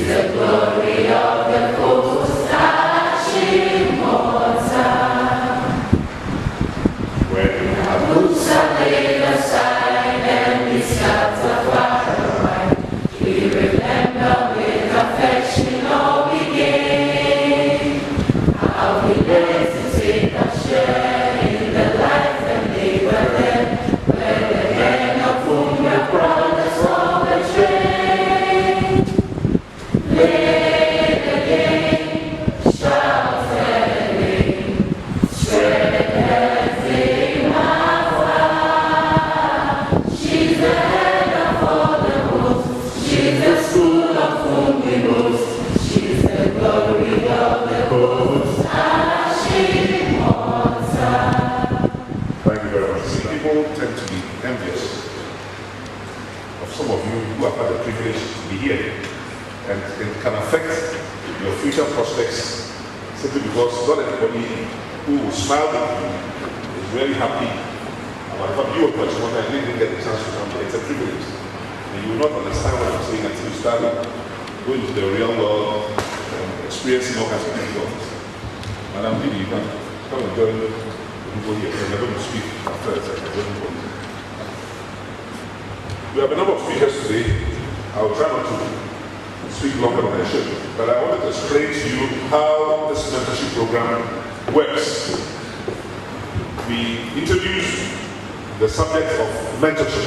the glory of the coast, Achimota. When our boots are laid aside and we scatter far and wide, we remember with affection all we gained. How we lived to take our share in the life and labor then, where the men of whom your brothers all betrayed. Play the game, shout and ring, spread and fame afar. She's the head of all the hosts, she's the school of whom we boast, she's the glory of the coast, Achimota. Thank you very much. See, people tend to be envious of some of you who have had the privilege to be here, and it can affect your future prospects simply because not everybody who will smile with you is really happy about what you approach one and didn't get the chance to come. It's a privilege. And you will not understand what I'm saying until you start going to the real world and experiencing all kinds of difficulties. Madam Didi, you can come and join the people here. They're going to speak after a second. We have a number of speakers today. I will try not to speak longer than I should, but I wanted to explain to you how this mentorship program works. We introduce the subject of mentorship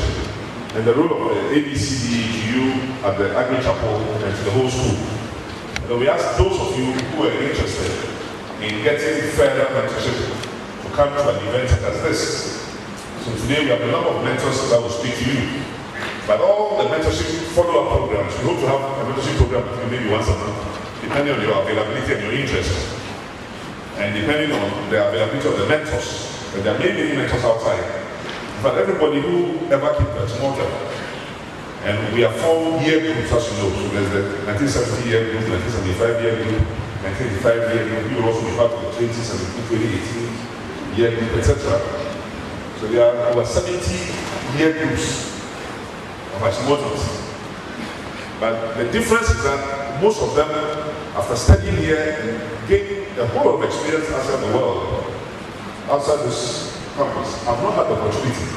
and the role of the ABCDE to you at the Agri Chapel and to the whole school. And we ask those of you who are interested in getting further mentorship to come to an event such as this. So today we have a number of mentors that will speak to you. But all the mentorship follow-up programs, we hope to have a mentorship program with you maybe once a month, depending on your availability and your interest. And depending on the availability of the mentors. And there are many mentors outside. But everybody who ever came to Achimota, and we have 4 year groups, as you know. So there's the 1970 year group, 1975 year group, 1985 year group. You will also be part of the 2017, 2018 year group, etc. So there are over 70 year groups of Achimotas. But the difference is that most of them, after studying here, gain a whole lot of experience outside the world, outside this campus. I've not had the opportunity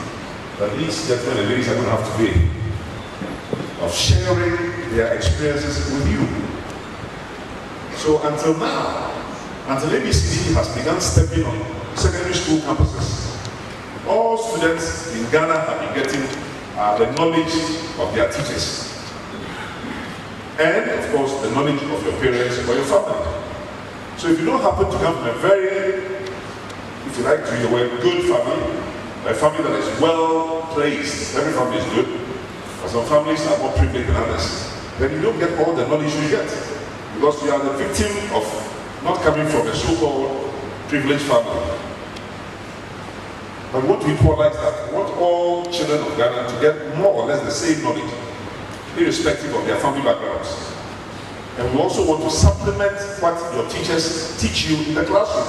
that these gentlemen and ladies are going to have today of sharing their experiences with you. So until now, until ABCDE has begun stepping on secondary school campuses, all students in Ghana have been getting the knowledge of their teachers. And of course, the knowledge of your parents or your family. So if you don't happen to come from a very, if you like to use the word, good family, a family that is well placed, every family is good, but some families are more privileged than others, then you don't get all the knowledge you get. Because you are the victim of not coming from a so-called privileged family. But we want to equalize that. We want all children of Ghana to get more or less the same knowledge, irrespective of their family backgrounds. And we also want to supplement what your teachers teach you in the classroom.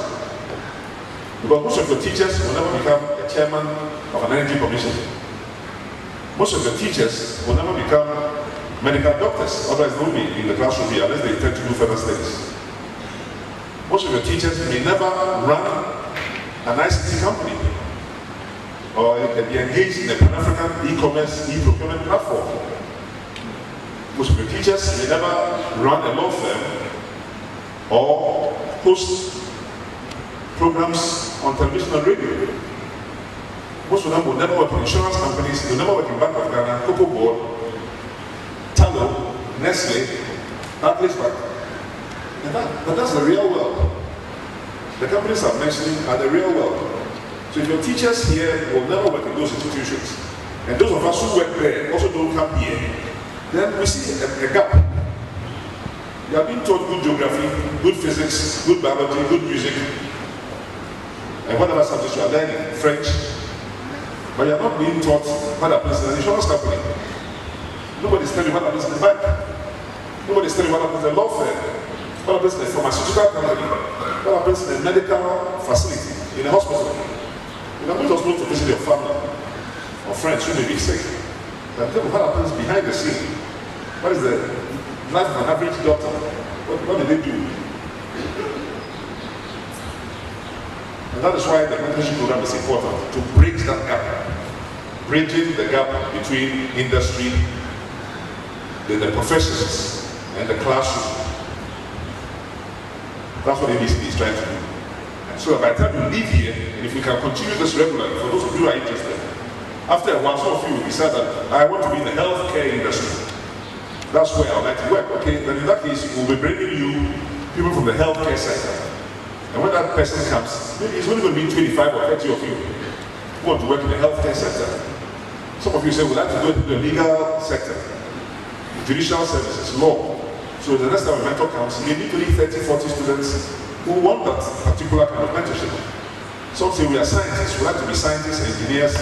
Because most of your teachers will never become a chairman of an energy commission. Most of your teachers will never become medical doctors, otherwise they will be in the classroom here unless they intend to do further studies. Most of your teachers may never run an ICT company or be engaged in a Pan-African e-commerce, e-procurement platform. Most of your teachers may never run a law firm or host programs on television and radio. Most of them will never work in insurance companies, they'll never work in Bank of Ghana, Cocoa Board, Tallow, Nestle, Barclays Bank. But that's the real world. The companies I'm mentioning are the real world. So if your teachers here will never work in those institutions, and those of us who work there also don't come here, then we see a gap. You are being taught good geography, good physics, good biology, good music, and whatever subjects you are learning, French, but you are not being taught what happens in an insurance company. Nobody's telling you what happens in the bank. Nobody's telling you what happens in a law firm, what happens in a pharmaceutical company, what happens in a medical facility, in a hospital. You are not just going to visit your family or friends who may be sick. But tell me what happens behind the scene. What is the life of an average doctor. What did they do? And that is why the mentorship program is important, to bridge that gap. Bridging the gap between industry, the professions, and the classroom. That's what ABCDE is trying to do. And so by the time you leave here, and if we can continue this regularly, for those of you who are interested, after a while, some of you will decide that I want to be in the healthcare industry. That's where I would like to work. Okay, then in that case, we'll be bringing you people from the healthcare sector. And when that person comes, maybe it's only going to be 25 or 30 of you who want to work in the healthcare sector. Some of you say, we'd like to go into the legal sector, judicial services, law. So the next time a mentor comes, maybe 30, 40 students who want that particular kind of mentorship. Some say we are scientists, we like to be scientists, engineers,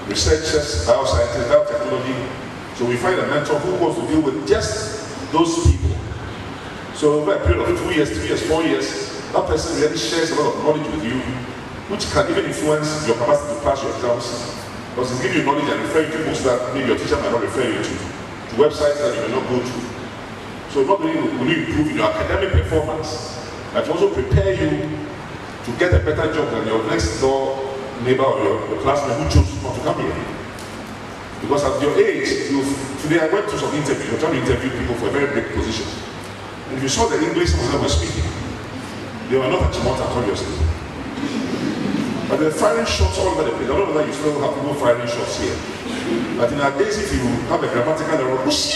researchers, bioscientists, biotechnology. So we find a mentor who wants to deal with just those people. So over a period of 2 years, 3 years, 4 years, that person really shares a lot of knowledge with you, which can even influence your capacity to pass your exams. Because it's giving you knowledge and referring you to books that maybe your teacher might not refer you to websites that you may not go to. So not only will you improve in your academic performance, but also prepare you to get a better job than your next door neighbor or your classmate who chose not to come here. Because at your age, today I went to some interviews, you're trying to interview people for a very big position. And if you saw the English some of them were speaking, they were not Achimota, obviously. But they're firing shots all over the place. I don't know whether you still have people firing shots here. But in our days, if you have a grammatical error, it's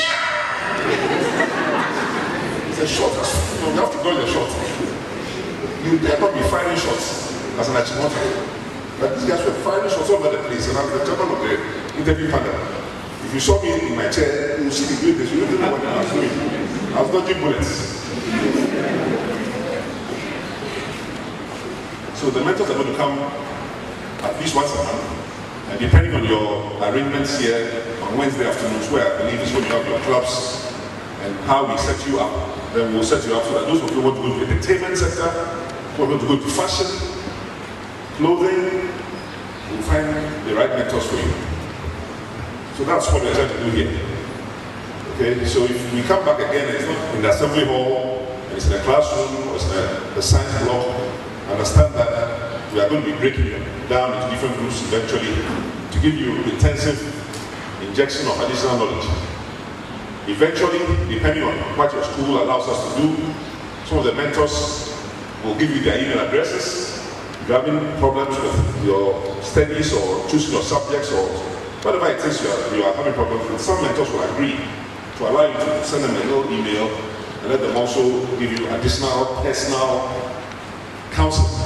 a shot. You have to dodge the shot. You dare not be firing shots as an Achimota. But these guys were firing shots all over the place. And I'm the chairman of the interview panel. If you saw me in my chair, you see me doing this. You don't know what I was doing. I was dodging bullets. So the mentors are going to come at least once a month. And depending on your arrangements here on Wednesday afternoons, where I believe is when you have your clubs and how we set you up, then we'll set you up so that those of you who want to go to the entertainment sector, who are going to go to fashion, clothing, we'll find the right mentors for you. So that's what we're trying to do here. Okay, so if we come back again, it's not in the assembly hall, it's in the classroom, or it's in the science block, understand that we are going to be breaking you down into different groups eventually to give you intensive injection of additional knowledge. Eventually, depending on what your school allows us to do, some of the mentors will give you their email addresses. If you're having problems with your studies or choosing your subjects or whatever it is you are having problems with, some mentors will agree to allow you to send them a little email and let them also give you additional personal counseling.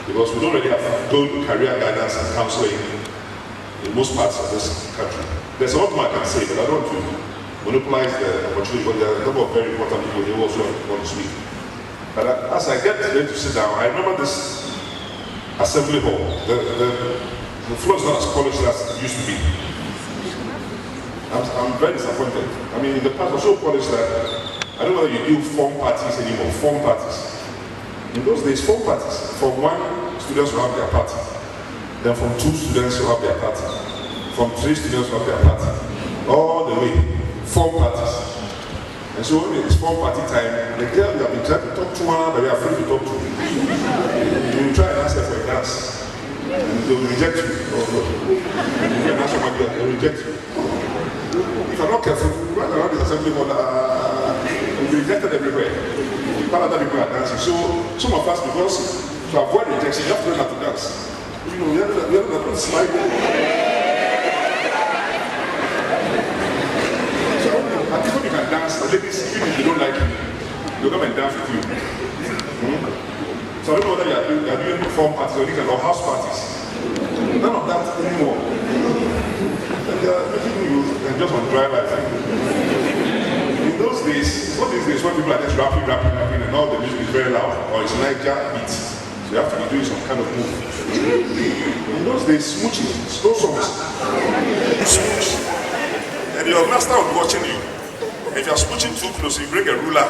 Because we don't really have good career guidance and counseling in most parts of this country. There's a lot more I can say, but I don't want to monopolize the opportunity, but there are a number of very important people who also want to speak. But as I get ready to sit down, I remember this assembly hall. The floor is not as polished as it used to be. I'm very disappointed. I mean, in the past, it was so polished that I don't know whether you do form parties anymore, form parties. In those days, form parties. From 1, students will have their party. Then from 2, students will have their party. From 3, students will have their party. All the way, form parties. And so when it's form party time, the girl you have been trying to talk to her, but you are afraid to talk to. You will try and ask her for a dance. And they will reject you. You can ask somebody, they will reject you. If you're not careful, you run around this assembly hall, you'll be rejected everywhere. Other people are dancing. So some of us, because to avoid rejection, you have to learn how to dance. You know, we have to slide. So at least when you can dance, the ladies, even if you don't like it, they'll come and dance with you. So I don't know whether you are doing form parties or house parties. None of that anymore. And they are making you just on drive, I think. In those days, what these days when people are just rapping and all the music is very loud, or it's Niger beat, so you have to be doing some kind of move. In those days, smooching, slow songs. Smooch. And your master will be watching you. If you are smooching too close, you bring a ruler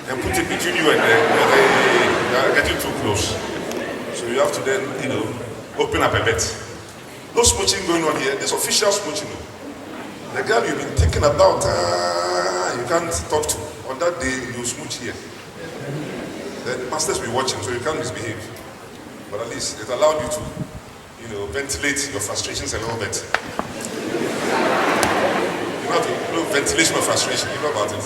and put it between you and they are getting too close. So you have to then, open up a bit. No smooching going on here. There's official smooching. The girl you've been thinking about, can't talk to. On that day, you smooch here. The masters will be watching, so you can't misbehave. But at least it allowed you to, ventilate your frustrations a little bit. You know, ventilation of frustration. You know about it.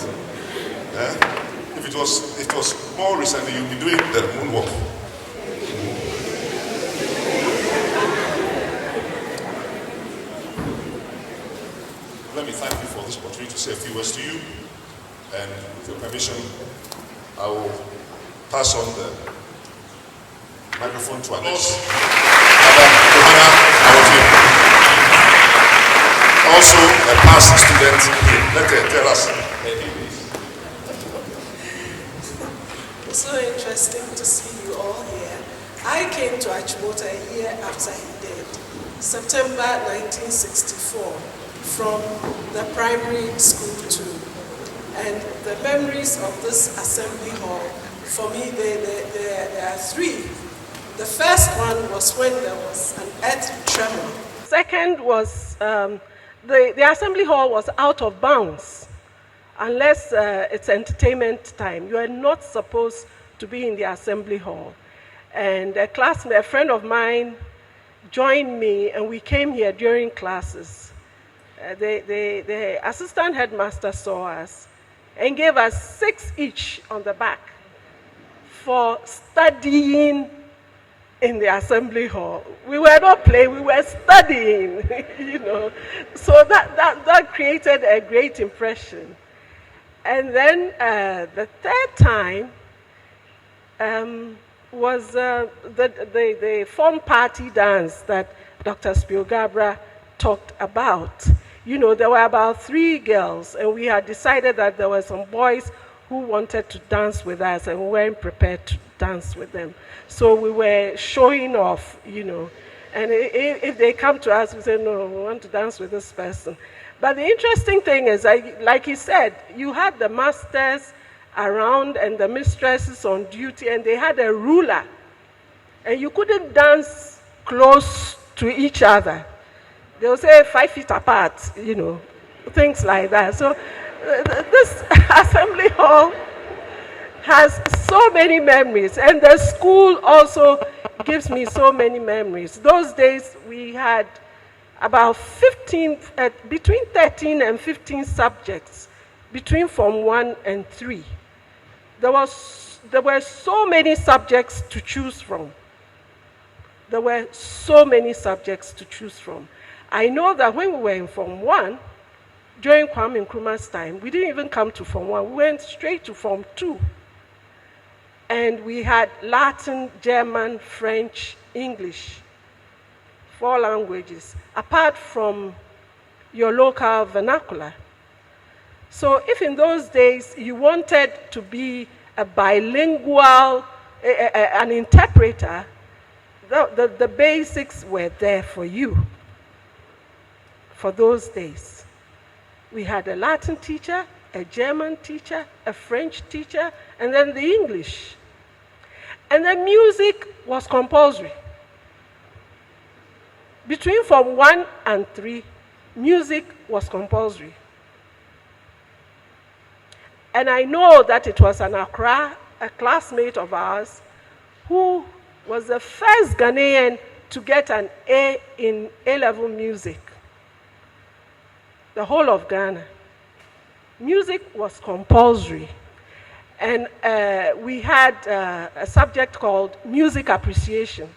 If it was more recently, you'd be doing the moonwalk. Let me thank you for this opportunity to say a few words to you. And with your permission, I will pass on the microphone to our next also a past student here. Let her tell us. It's so interesting to see you all here. I came to Achimota a year after he did, September 1964, from the primary school too. And the memories of this assembly hall, for me, there are three. The first one was when there was an earth tremor. Second was the assembly hall was out of bounds. Unless it's entertainment time, you are not supposed to be in the assembly hall. And a friend of mine joined me, and we came here during classes. The assistant headmaster saw us and gave us 6 each on the back for studying in the assembly hall. We were not playing, we were studying, So that created a great impression. And then the third time was the form party dance that Dr. Spielgabra talked about. There were about 3 girls, and we had decided that there were some boys who wanted to dance with us, and we weren't prepared to dance with them. So we were showing off, And if they come to us, we say, no, we want to dance with this person. But the interesting thing is, like he said, you had the masters around and the mistresses on duty, and they had a ruler. And you couldn't dance close to each other. They'll say 5 feet apart, things like that. So this assembly hall has so many memories, and the school also gives me so many memories. Those days we had about between 13 and 15 subjects, between Form 1 and 3. There were so many subjects to choose from. I know that when we were in Form 1, during Kwame Nkrumah's time, we didn't even come to Form 1. We went straight to Form 2. And we had Latin, German, French, English, 4 languages, apart from your local vernacular. So if in those days you wanted to be a bilingual, an interpreter, the basics were there for you. For those days, we had a Latin teacher, a German teacher, a French teacher, and then the English. And the music was compulsory. Between Form 1 and 3, music was compulsory. And I know that it was an Accra, a classmate of ours, who was the first Ghanaian to get an A in A-level music. The whole of Ghana. Music was compulsory. And we had a subject called music appreciation.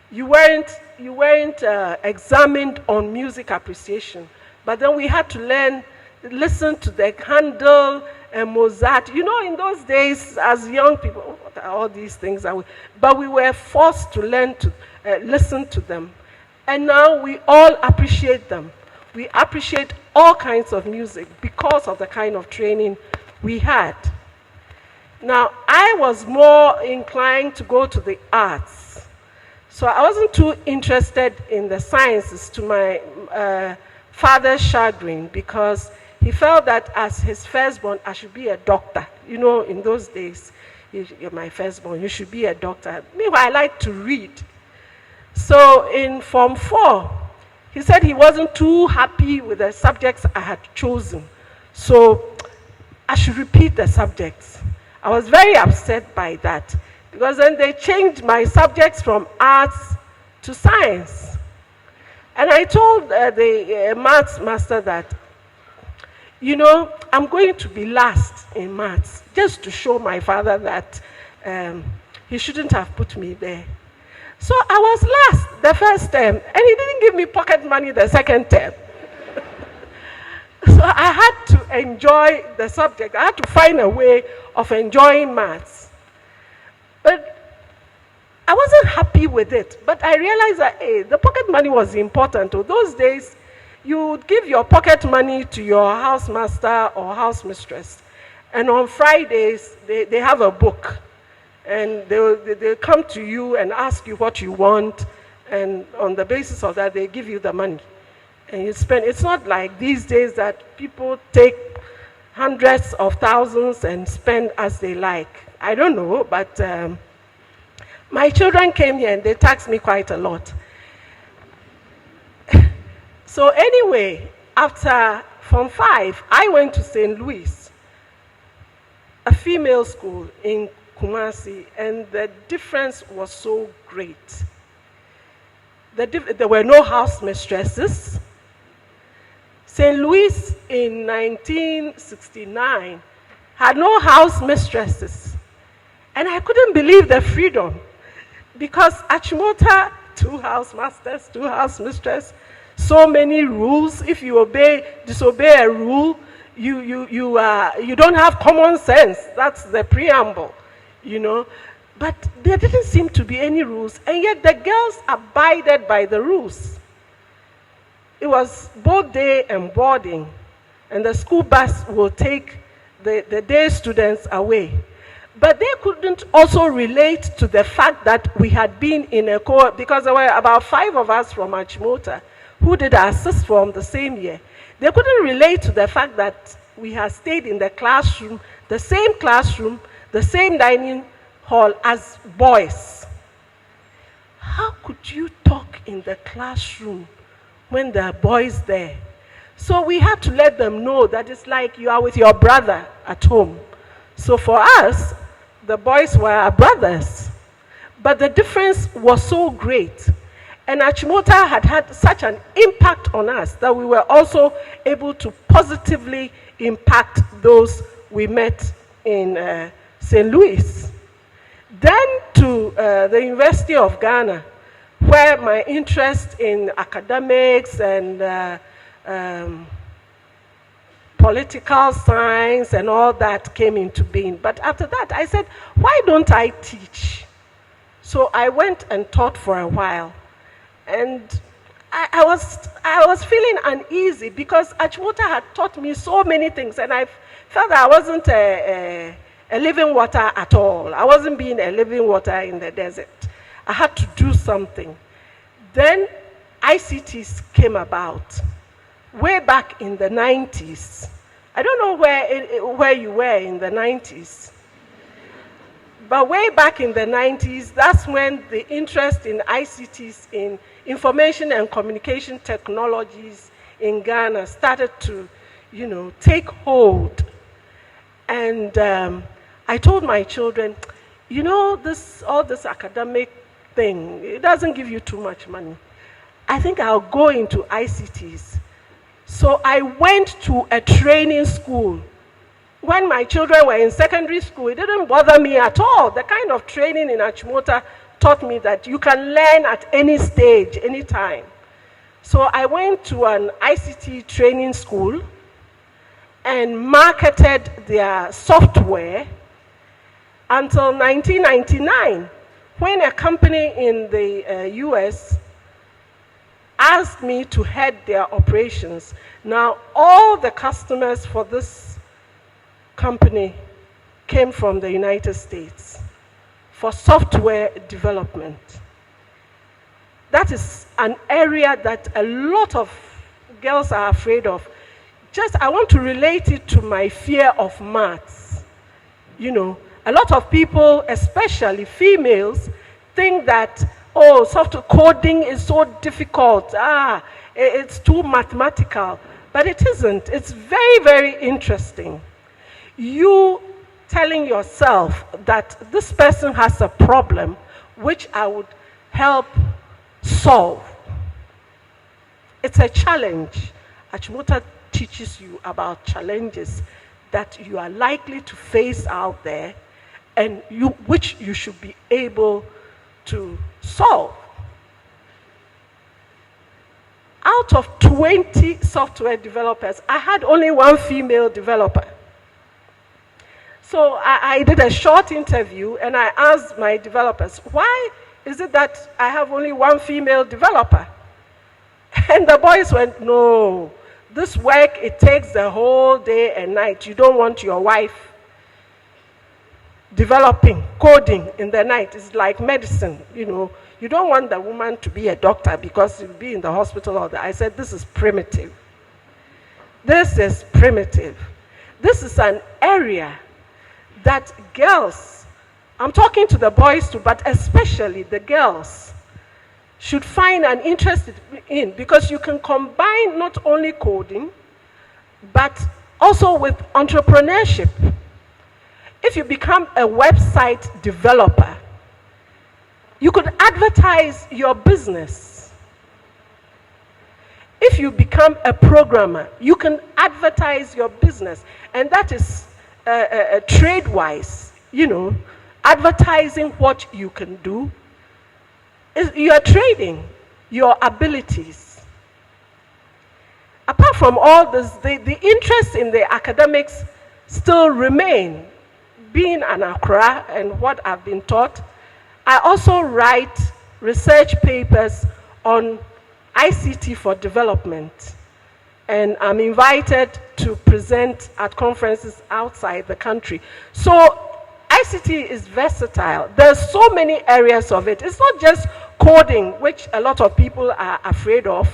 You weren't examined on music appreciation, but then we had to listen to the Handel and Mozart. In those days, as young people, what are all these things? But we were forced to learn to listen to them. And now we all appreciate them. We appreciate all kinds of music because of the kind of training we had. Now, I was more inclined to go to the arts. So I wasn't too interested in the sciences, to my father's chagrin, because he felt that as his firstborn, I should be a doctor. In those days, you're my firstborn, you should be a doctor. Meanwhile, I like to read. So in Form 4, he said he wasn't too happy with the subjects I had chosen. So I should repeat the subjects. I was very upset by that because then they changed my subjects from arts to science. And I told the maths master that, you know, I'm going to be last in maths just to show my father that he shouldn't have put me there. So I was last the first term, and he didn't give me pocket money the second term. So I had to enjoy the subject. I had to find a way of enjoying maths. But I wasn't happy with it. But I realized that, hey, the pocket money was important. Those days, you would give your pocket money to your housemaster or housemistress. And on Fridays, they have a book. And they come to you and ask you what you want. And on the basis of that, they give you the money. And you spend. It's not like these days that people take hundreds of thousands and spend as they like. I don't know, but my children came here and they taxed me quite a lot. So anyway, after Form 5, I went to St. Louis, a female school in Kumasi, and the difference was so great. There were no house mistresses. St. Louis in 1969 had no house mistresses. And I couldn't believe the freedom because Achimota, 2 housemasters, 2 house mistresses, so many rules. If you disobey a rule, you don't have common sense. That's the preamble, you know. But there didn't seem to be any rules, and yet the girls abided by the rules. It was both day and boarding, and the school bus will take the day students away. But they couldn't also relate to the fact that we had been in a cohort, because there were about 5 of us from Achimota who did our sixth form the same year. They couldn't relate to the fact that we had stayed in the classroom, the same dining hall as boys. How could you talk in the classroom when there are boys there? So we had to let them know that it's like you are with your brother at home. So for us, the boys were our brothers. But the difference was so great. And Achimota had such an impact on us that we were also able to positively impact those we met in St. Louis. Then to the University of Ghana, where my interest in academics and political science and all that came into being. But after that, I said, why don't I teach? So I went and taught for a while. And I was feeling uneasy because Achimota had taught me so many things, and I felt that I wasn't a living water at all. I wasn't being a living water in the desert. I had to do something. Then ICTs came about way back in the 90s. I don't know where you were in the 90s. But way back in the 90s, that's when the interest in ICTs, in information and communication technologies in Ghana started to, take hold. And I told my children, all this academic thing, it doesn't give you too much money. I think I'll go into ICTs. So I went to a training school. When my children were in secondary school, it didn't bother me at all. The kind of training in Achimota taught me that you can learn at any stage, any time. So I went to an ICT training school and marketed their software until 1999, when a company in the US asked me to head their operations. Now, all the customers for this company came from the United States for software development. That is an area that a lot of girls are afraid of. I want to relate it to my fear of maths. A lot of people, especially females, think that, software coding is so difficult. It's too mathematical. But it isn't. It's very, very interesting. You telling yourself that this person has a problem which I would help solve. It's a challenge. Achimota teaches you about challenges that you are likely to face out there and which you should be able to solve. Out of 20 software developers, I had only one female developer. So I did a short interview and I asked my developers, why is it that I have only one female developer? And the boys went, no, this work, it takes the whole day and night. You don't want your wife developing, coding in the night. It's like medicine, you know. You don't want the woman to be a doctor because you'll be in the hospital all day. I said, this is primitive. This is primitive. This is an area that girls, I'm talking to the boys too, but especially the girls, should find an interest in, because you can combine not only coding, but also with entrepreneurship. If you become a website developer, you could advertise your business. If you become a programmer, you can advertise your business. And that is trade-wise, you know, advertising what you can do. You are trading your abilities. Apart from all this, the interest in the academics still remain. Being an Accra and what I've been taught, I also write research papers on ICT for development. And I'm invited to present at conferences outside the country. So ICT is versatile. There's so many areas of it. It's not just coding, which a lot of people are afraid of.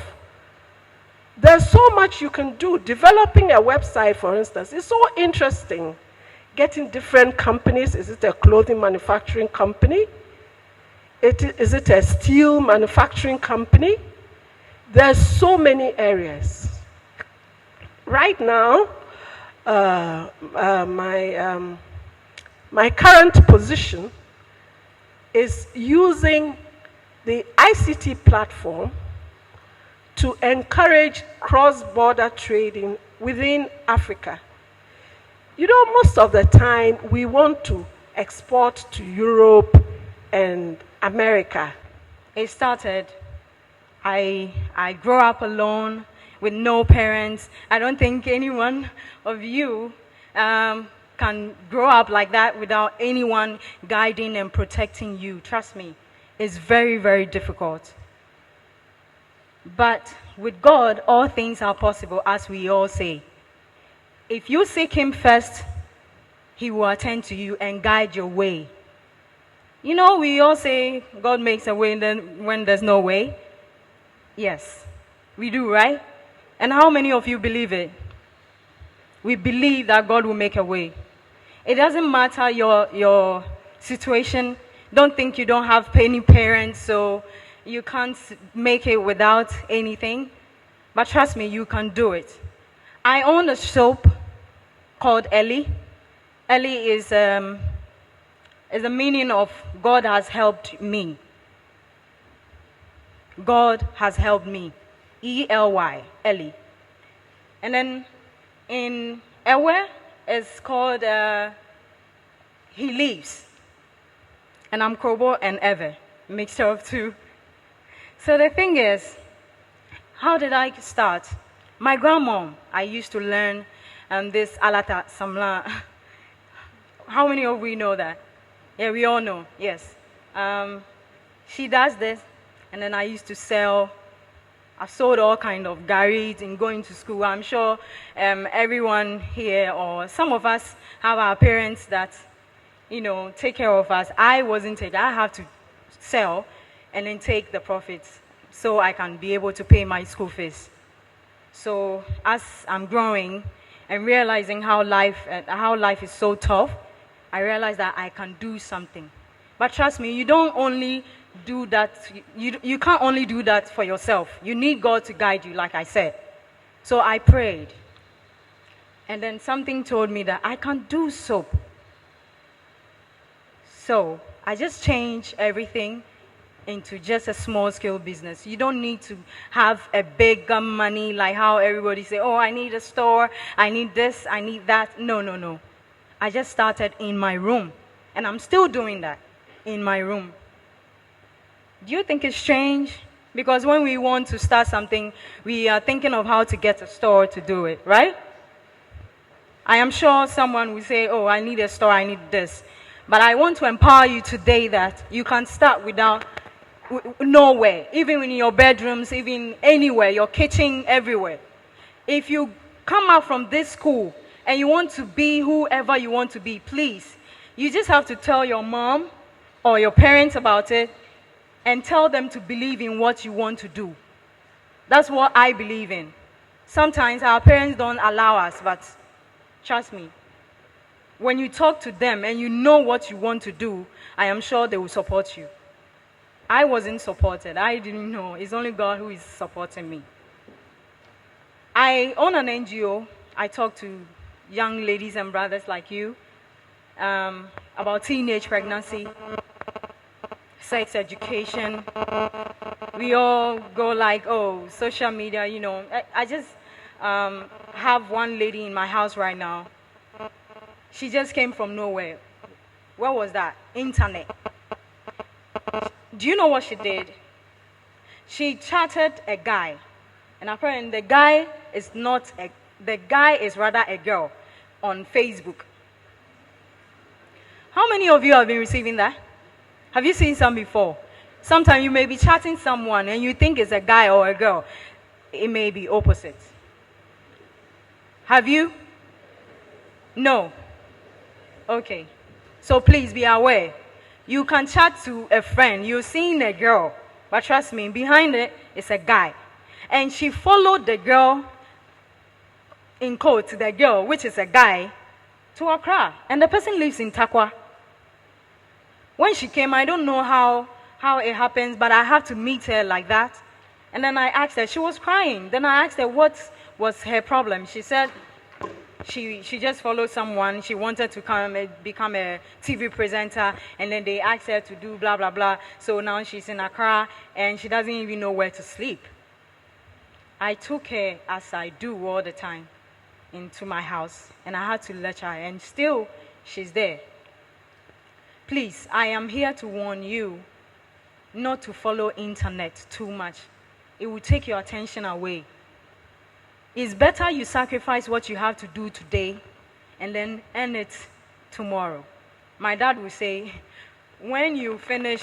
There's so much you can do. Developing a website, for instance, is so interesting. Getting different companies. Is it a clothing manufacturing company? Is it a steel manufacturing company? There's so many areas. Right now, my current position is using the ICT platform to encourage cross-border trading within Africa. You know, most of the time we want to export to Europe and America. It started, I grew up alone with no parents. I don't think any one of you can grow up like that without anyone guiding and protecting you. Trust me, it's very, very difficult. But with God, all things are possible, as we all say. If you seek Him first, He will attend to you and guide your way. You know, we all say God makes a way when there's no way. Yes, we do, right? And how many of you believe it? We believe that God will make a way. It doesn't matter your situation. Don't think you don't have any parents, so you can't make it without anything. But trust me, you can do it. I own a soap called Ellie. Ellie is the meaning of God has helped me. God has helped me. E-L-Y, Ellie. And then in Ewe, it's called He Lives. And I'm Krobo and Ewe, mixture of two. So the thing is, how did I start? My grandmom, I used to learn this Alata Samla. How many of we know that? Yeah, we all know, yes. She does this, and then I used to sell. I sold all kind of garis in going to school. I'm sure everyone here or some of us have our parents that, you know, take care of us. I wasn't taking. I have to sell and then take the profits so I can be able to pay my school fees. So as I'm growing and realizing how life is so tough, I realized that I can do something. But trust me, you don't only do that. You can't only do that for yourself. You need God to guide you, like I said. So I prayed. And then something told me that I can't do soap. So I just changed everything into just a small scale business. You don't need to have a big money like how everybody say, oh, I need a store, I need this, I need that. No, no, no. I just started in my room, and I'm still doing that in my room. Do you think it's strange? Because when we want to start something, we are thinking of how to get a store to do it, right? I am sure someone will say, oh, I need a store, I need this. But I want to empower you today that you can start without nowhere, even in your bedrooms, even anywhere, your kitchen, everywhere. If you come out from this school and you want to be whoever you want to be, please, you just have to tell your mom or your parents about it and tell them to believe in what you want to do. That's what I believe in. Sometimes our parents don't allow us, but trust me, when you talk to them and you know what you want to do, I am sure they will support you. I wasn't supported. I didn't know. It's only God who is supporting me. I own an NGO. I talk to young ladies and brothers like you about teenage pregnancy, sex education. We all go like, oh, social media, you know. I just have one lady in my house right now. She just came from nowhere. Where was that? Internet. Do you know what she did? She chatted a guy. And apparently the guy is rather a girl on Facebook. How many of you have been receiving that? Have you seen some before? Sometimes you may be chatting someone and you think it's a guy or a girl. It may be opposite. Have you? No. Okay. So please be aware. You can chat to a friend. You're seeing a girl. But trust me, behind it is a guy. And she followed the girl, in quotes, the girl, which is a guy, to Accra. And the person lives in Takwa. When she came, I don't know how it happens, but I have to meet her like that. And then I asked her, she was crying. Then I asked her what was her problem. She said she just followed someone. She wanted to become a TV presenter, and then they asked her to do blah, blah, blah. So now she's in Accra, and she doesn't even know where to sleep. I took her, as I do all the time, into my house, and I had to lecture her, and still she's there. Please, I am here to warn you not to follow internet too much. It will take your attention away. It's better you sacrifice what you have to do today and then end it tomorrow. My dad will say, when you finish,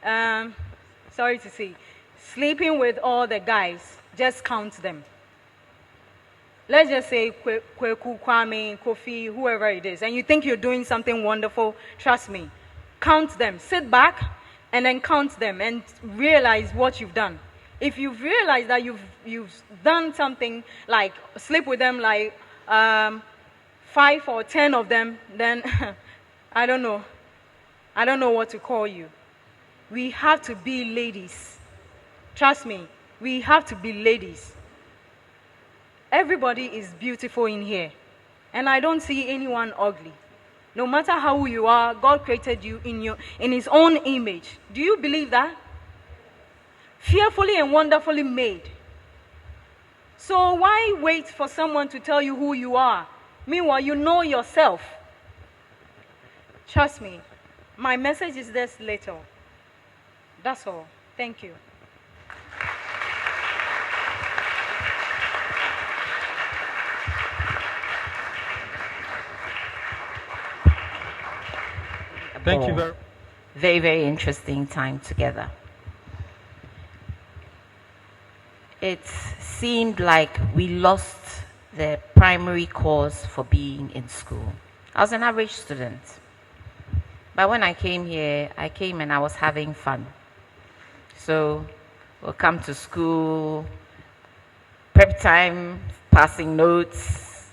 sorry to say, sleeping with all the guys, just count them. Let's just say Kweku, Kwame, Kofi, whoever it is, and you think you're doing something wonderful, trust me. Count them. Sit back and then count them and realize what you've done. If you've realized that you've done something like sleep with them like 5 or 10 of them, then I don't know. I don't know what to call you. We have to be ladies. Trust me, we have to be ladies. Everybody is beautiful in here. And I don't see anyone ugly. No matter how you are, God created you in His own image. Do you believe that? Fearfully and wonderfully made. So why wait for someone to tell you who you are? Meanwhile, you know yourself. Trust me, my message is this little. That's all. Thank you. Thank you very. Very, very interesting time together. It seemed like we lost the primary cause for being in school. I was an average student. But when I came here, I came and I was having fun. So we'll come to school, prep time, passing notes,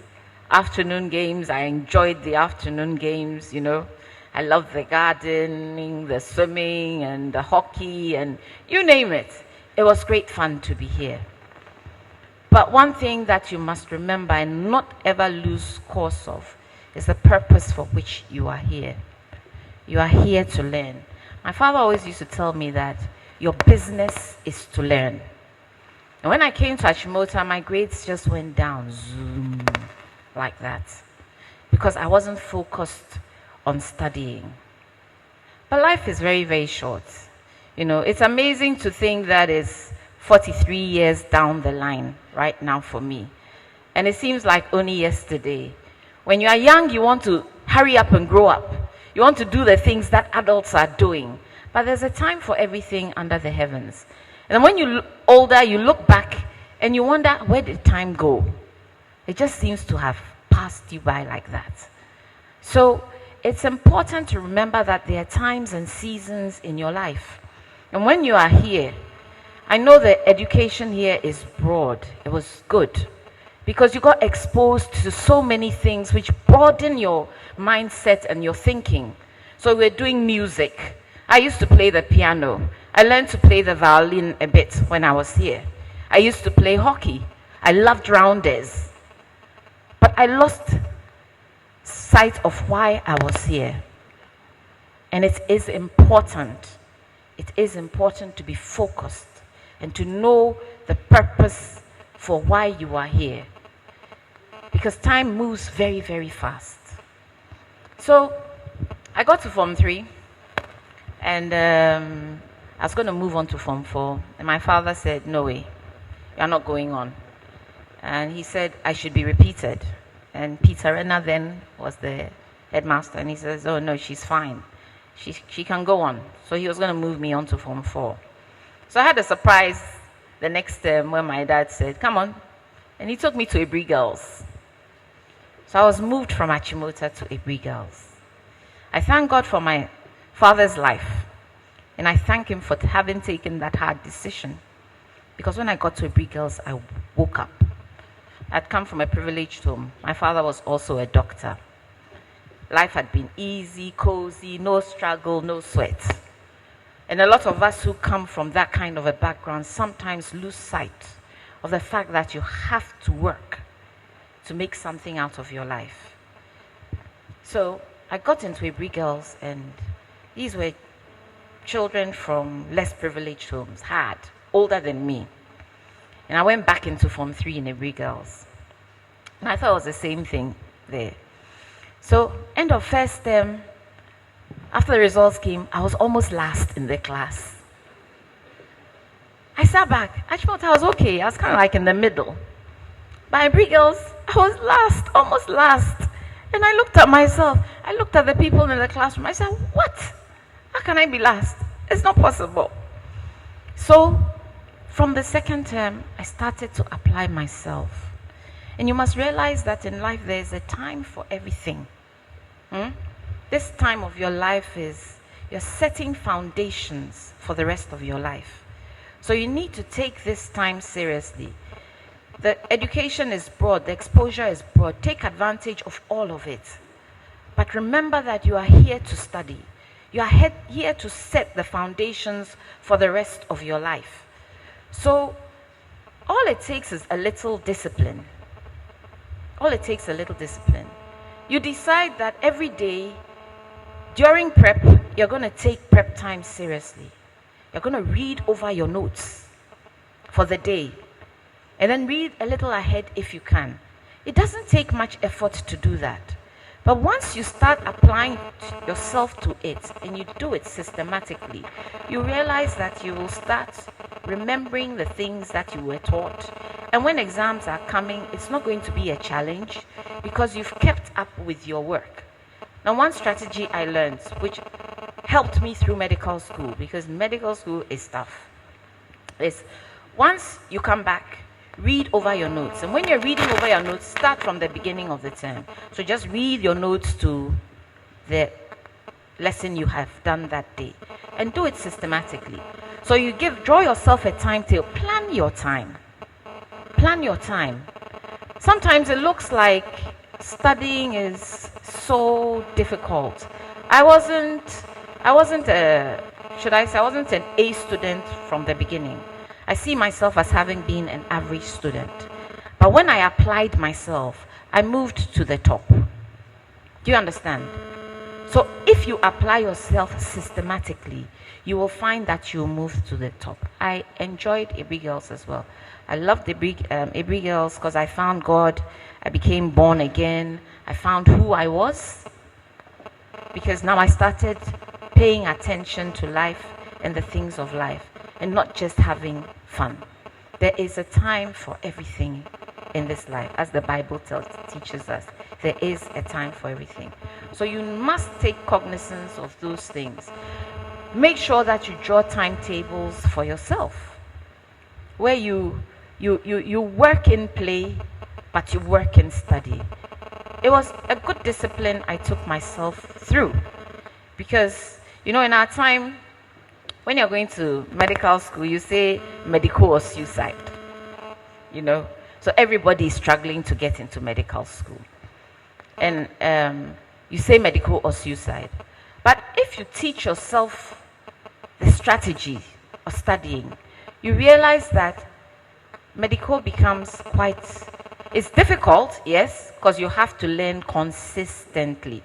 afternoon games. I enjoyed the afternoon games, you know. I loved the gardening, the swimming, and the hockey, and you name it. It was great fun to be here. But one thing that you must remember and not ever lose course of is the purpose for which you are here. You are here to learn. My father always used to tell me that your business is to learn. And when I came to Achimota, my grades just went down, zoom, like that, because I wasn't focused on studying. But life is very, very short. You know, it's amazing to think that it's 43 years down the line right now for me. And it seems like only yesterday. When you are young, you want to hurry up and grow up. You want to do the things that adults are doing. But there's a time for everything under the heavens. And when you're older, you look back and you wonder, where did time go? It just seems to have passed you by like that. So it's important to remember that there are times and seasons in your life. And when you are here, I know the education here is broad. It was good because you got exposed to so many things which broaden your mindset and your thinking. So we're doing music. I used to play the piano. I learned to play the violin a bit when I was here. I used to play hockey. I loved rounders. But I lost sight of why I was here. And it is important. It is important to be focused and to know the purpose for why you are here. Because time moves very, very fast. So I got to Form 3 and I was going to move on to Form 4. And my father said, no way, you're not going on. And he said I should be repeated. And Peter Renner then was the headmaster, and he says, oh no, she's fine. She can go on. So he was going to move me on to Form 4. So I had a surprise the next term when my dad said, come on. And he took me to Abri Girls. So I was moved from Achimota to Abri Girls. I thank God for my father's life. And I thank him for having taken that hard decision. Because when I got to Abri Girls, I woke up. I'd come from a privileged home. My father was also a doctor. Life had been easy, cozy, no struggle, no sweat. And a lot of us who come from that kind of a background sometimes lose sight of the fact that you have to work to make something out of your life. So I got into Abri Girls, and these were children from less privileged homes, older than me. And I went back into Form 3 in Abri Girls. And I thought it was the same thing there. So, end of first term, after the results came, I was almost last in the class. I sat back. Achimota, I was okay. I was kind of like in the middle. But Abri Girls, I was last, almost last. And I looked at myself. I looked at the people in the classroom. I said, what? How can I be last? It's not possible. So, from the second term, I started to apply myself. And you must realize that in life there is a time for everything. This time of your life is you're setting foundations for the rest of your life. So you need to take this time seriously. The education is broad, the exposure is broad. Take advantage of all of it. But remember that you are here to study. You are here to set the foundations for the rest of your life. So, all it takes is a little discipline. All it takes is a little discipline. You decide that every day, during prep, you're going to take prep time seriously. You're going to read over your notes for the day. And then read a little ahead if you can. It doesn't take much effort to do that. But once you start applying yourself to it and you do it systematically, you realize that you will start remembering the things that you were taught. And when exams are coming, it's not going to be a challenge because you've kept up with your work. Now, one strategy I learned, which helped me through medical school, because medical school is tough, is once you come back, read over your notes. And when you're reading over your notes, start from the beginning of the term. So just read your notes to the lesson you have done that day. And do it systematically. So you draw yourself a timetable. Plan your time. Plan your time. Sometimes it looks like studying is so difficult. I wasn't an A student from the beginning. I see myself as having been an average student. But when I applied myself, I moved to the top. Do you understand? So if you apply yourself systematically, you will find that you move to the top. I enjoyed Abri Girls as well. I loved Abri Girls because I found God. I became born again. I found who I was. Because now I started paying attention to life and the things of life and not just having fun. There is a time for everything in this life, as the Bible teaches us. There is a time for everything. So you must take cognizance of those things. Make sure that you draw timetables for yourself, where you work in play, but you work in study. It was a good discipline I took myself through, because in our time, when you're going to medical school, you say medical or suicide. So everybody is struggling to get into medical school. And you say medical or suicide. But if you teach yourself the strategy of studying, you realize that medical becomes it's difficult, yes, because you have to learn consistently.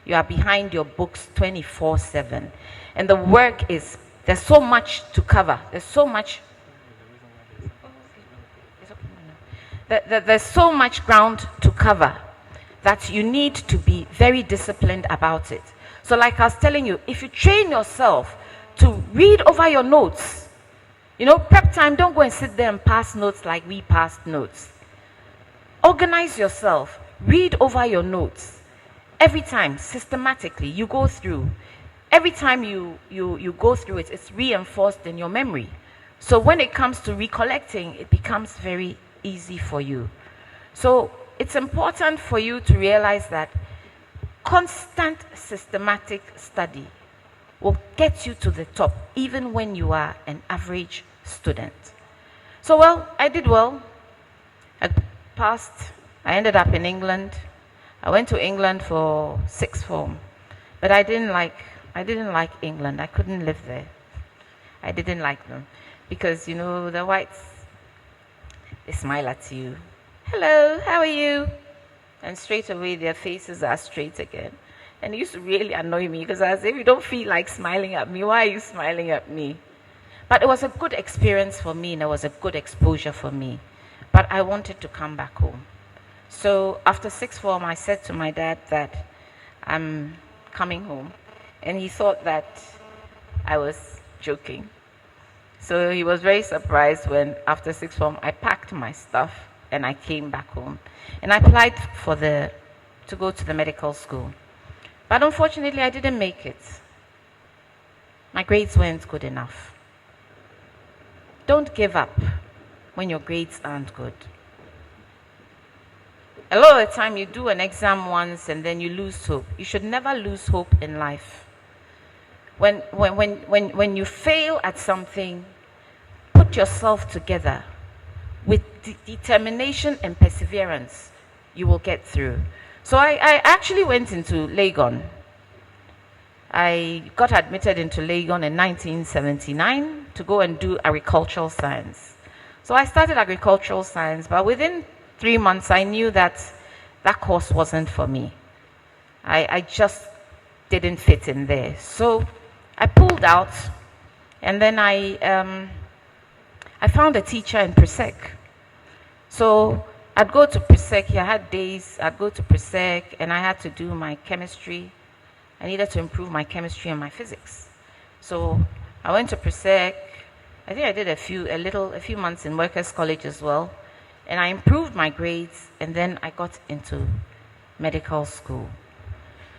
You are behind your books 24/7. And the work there's so much to cover. There's so much there's so much ground to cover that you need to be very disciplined about it. So like I was telling you, if you train yourself to read over your notes, prep time, don't go and sit there and pass notes like we passed notes. Organize yourself, read over your notes. Every time, systematically, you go through. Every time you go through it, it's reinforced in your memory. So when it comes to recollecting, it becomes very easy for you. So it's important for you to realize that constant systematic study will get you to the top, even when you are an average student. So I did well. I passed. I ended up in England. I went to England for sixth form, but I didn't like England. I couldn't live there. I didn't like them because the whites, they smile at you. Hello, how are you? And straight away their faces are straight again. And it used to really annoy me because I was, if you don't feel like smiling at me, why are you smiling at me? But it was a good experience for me and it was a good exposure for me. But I wanted to come back home. So after sixth form, I said to my dad that I'm coming home. And he thought that I was joking. So he was very surprised when after sixth form, I packed my stuff and I came back home. And I applied to go to the medical school. But unfortunately, I didn't make it. My grades weren't good enough. Don't give up when your grades aren't good. A lot of the time you do an exam once and then you lose hope. You should never lose hope in life. When you fail at something, put yourself together. With determination and perseverance, you will get through. So I actually went into Legon. I got admitted into Legon in 1979 to go and do agricultural science. So I started agricultural science, but within 3 months I knew that course wasn't for me. I just didn't fit in there. So I pulled out, and then I found a teacher in Presec. So I'd go to Presec. I had days I'd go to Presec, and I had to do my chemistry. I needed to improve my chemistry and my physics. So I went to Presec. I think I did a few months in Workers' College as well. And I improved my grades, and then I got into medical school.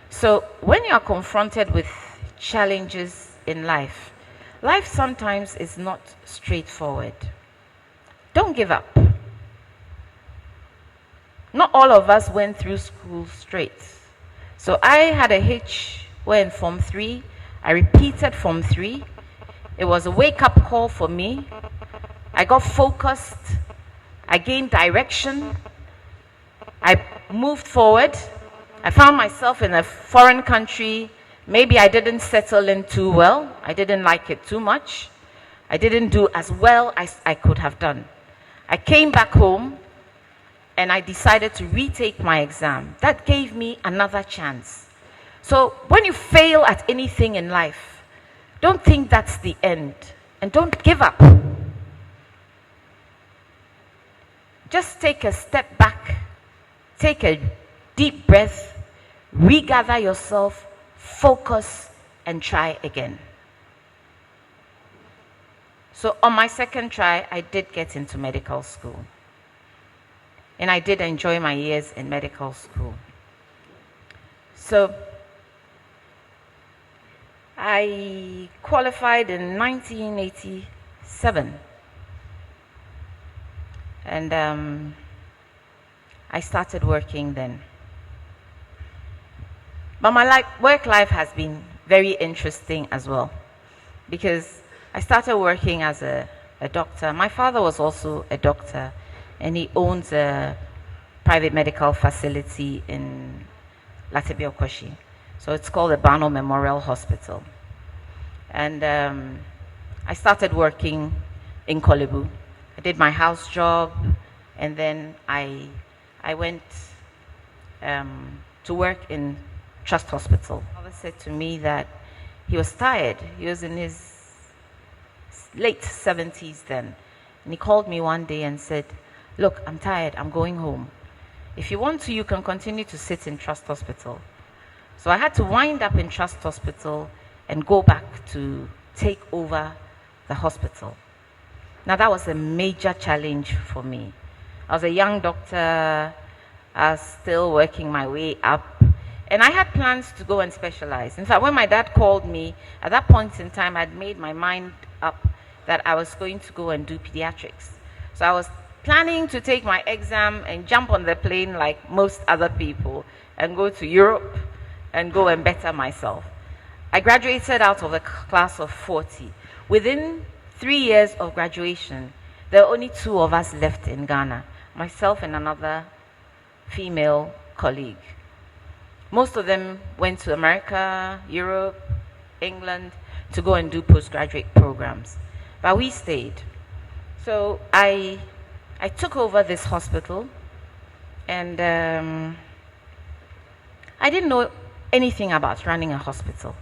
So when you are confronted with challenges in life, life sometimes is not straightforward. Don't give up. Not all of us went through school straight. So I had a hitch where in Form 3, I repeated Form 3. It was a wake-up call for me. I got focused. I gained direction. I moved forward. I found myself in a foreign country. Maybe I didn't settle in too well. I didn't like it too much. I didn't do as well as I could have done. I came back home. and I decided to retake my exam. That gave me another chance. So when you fail at anything in life, don't think that's the end, and don't give up. Just take a step back, take a deep breath, regather yourself, focus, and try again. So on my second try, I did get into medical school. And I did enjoy my years in medical school. So I qualified in 1987. And I started working then. But my work life has been very interesting as well, because I started working as a doctor. My father was also a doctor, and he owns a private medical facility in Latibiokoshi. So it's called the Bano Memorial Hospital. And I started working in Kolebu. I did my house job, and then I went to work in Trust Hospital. My father said to me that he was tired. He was in his late 70s then. And he called me one day and said, "Look, I'm tired. I'm going home. If you want to, you can continue to sit in Trust Hospital." So I had to wind up in Trust Hospital and go back to take over the hospital. Now that was a major challenge for me. I was a young doctor. I was still working my way up. And I had plans to go and specialize. In fact, when my dad called me, at that point in time, I'd made my mind up that I was going to go and do pediatrics. So I was planning to take my exam and jump on the plane like most other people and go to Europe and go and better myself. I graduated out of the class of 40. Within 3 years of graduation, there were only 2 of us left in Ghana, myself and another female colleague. Most of them went to America, Europe, England to go and do postgraduate programs. But we stayed. So I took over this hospital, and I didn't know anything about running a hospital.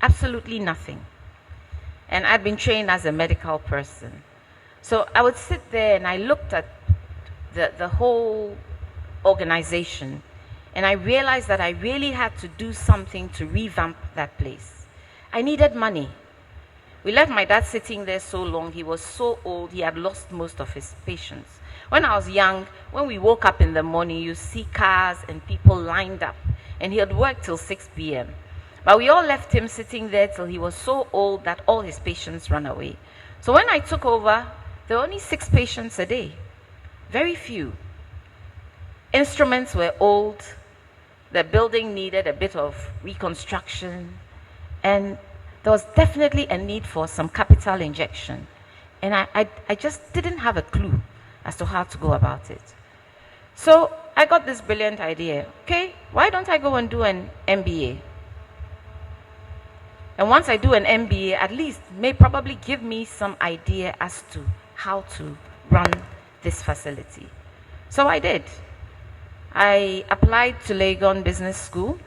Absolutely nothing. And I'd been trained as a medical person. So I would sit there and I looked at the whole organization, and I realized that I really had to do something to revamp that place. I needed money. We left my dad sitting there so long. He was so old, he had lost most of his patients. When I was young, when we woke up in the morning, you see cars and people lined up, and he had worked till 6 p.m. But we all left him sitting there till he was so old that all his patients ran away. So when I took over, there were only 6 patients a day. Very few. Instruments were old. The building needed a bit of reconstruction. And there was definitely a need for some capital injection. And I just didn't have a clue as to how to go about it. So I got this brilliant idea. Okay, why don't I go and do an MBA? And once I do an MBA, at least may probably give me some idea as to how to run this facility. So I did. I applied to Legon Business School,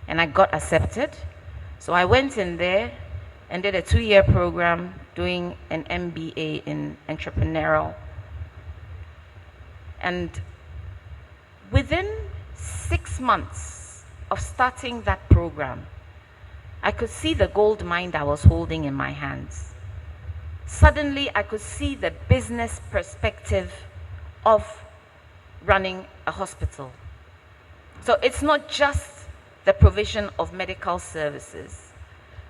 and I got accepted. So I went in there and did a 2-year program doing an MBA in entrepreneurial. And within 6 months of starting that program, I could see the gold mine I was holding in my hands. Suddenly, I could see the business perspective of running a hospital. So it's not just the provision of medical services,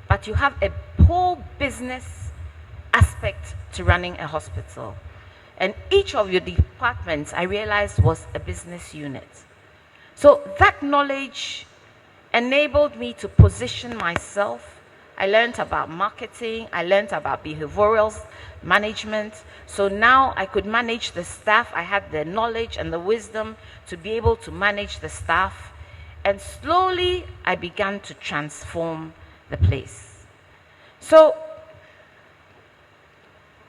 but you have a whole business aspect to running a hospital. And each of your departments, I realized, was a business unit. So that knowledge enabled me to position myself. I learned about marketing. I learned about behavioral management. So now I could manage the staff. I had the knowledge and the wisdom to be able to manage the staff. And slowly, I began to transform the place. So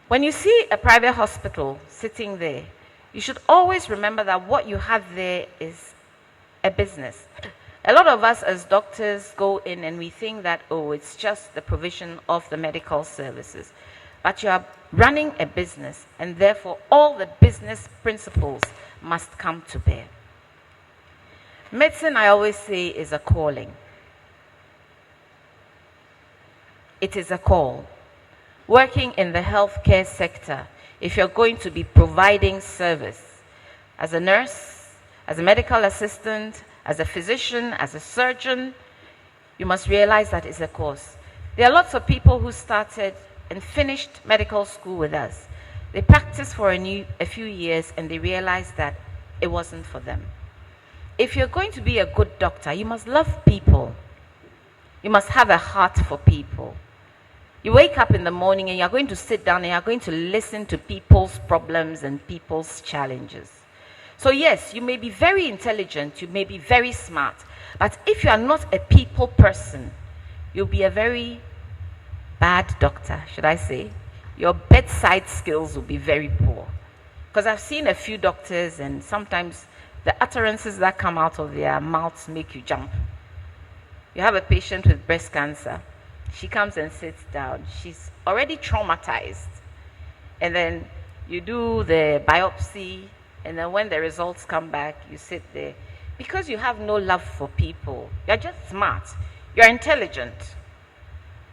when you see a private hospital sitting there, you should always remember that what you have there is a business. A lot of us as doctors go in and we think that, oh, it's just the provision of the medical services. But you are running a business, and therefore all the business principles must come to bear. Medicine, I always say, is a calling. It is a call. Working in the healthcare sector, if you're going to be providing service as a nurse, as a medical assistant, as a physician, as a surgeon, you must realize that it's a course. There are lots of people who started and finished medical school with us. They practiced for a few years and they realized that it wasn't for them. If you're going to be a good doctor, you must love people. You must have a heart for people. You wake up in the morning and you're going to sit down and you're going to listen to people's problems and people's challenges. So yes, you may be very intelligent, you may be very smart, but if you are not a people person, you'll be a very bad doctor, should I say. Your bedside skills will be very poor. Because I've seen a few doctors and sometimes the utterances that come out of their mouths make you jump. You have a patient with breast cancer. She comes and sits down. She's already traumatized. And then you do the biopsy, and then when the results come back, you sit there. Because you have no love for people. You're just smart. You're intelligent.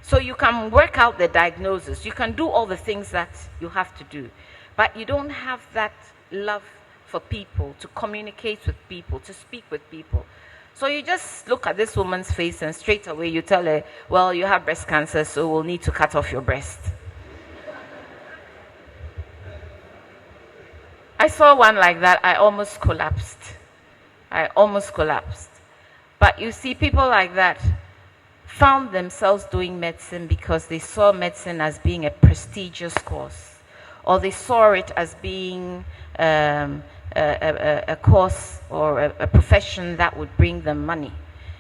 So you can work out the diagnosis. You can do all the things that you have to do. But you don't have that love for people, to communicate with people, to speak with people. So you just look at this woman's face and straight away you tell her, well, you have breast cancer, so we'll need to cut off your breast. I saw one like that. I almost collapsed. But you see, people like that found themselves doing medicine because they saw medicine as being a prestigious course, or they saw it as being a course or a profession that would bring them money.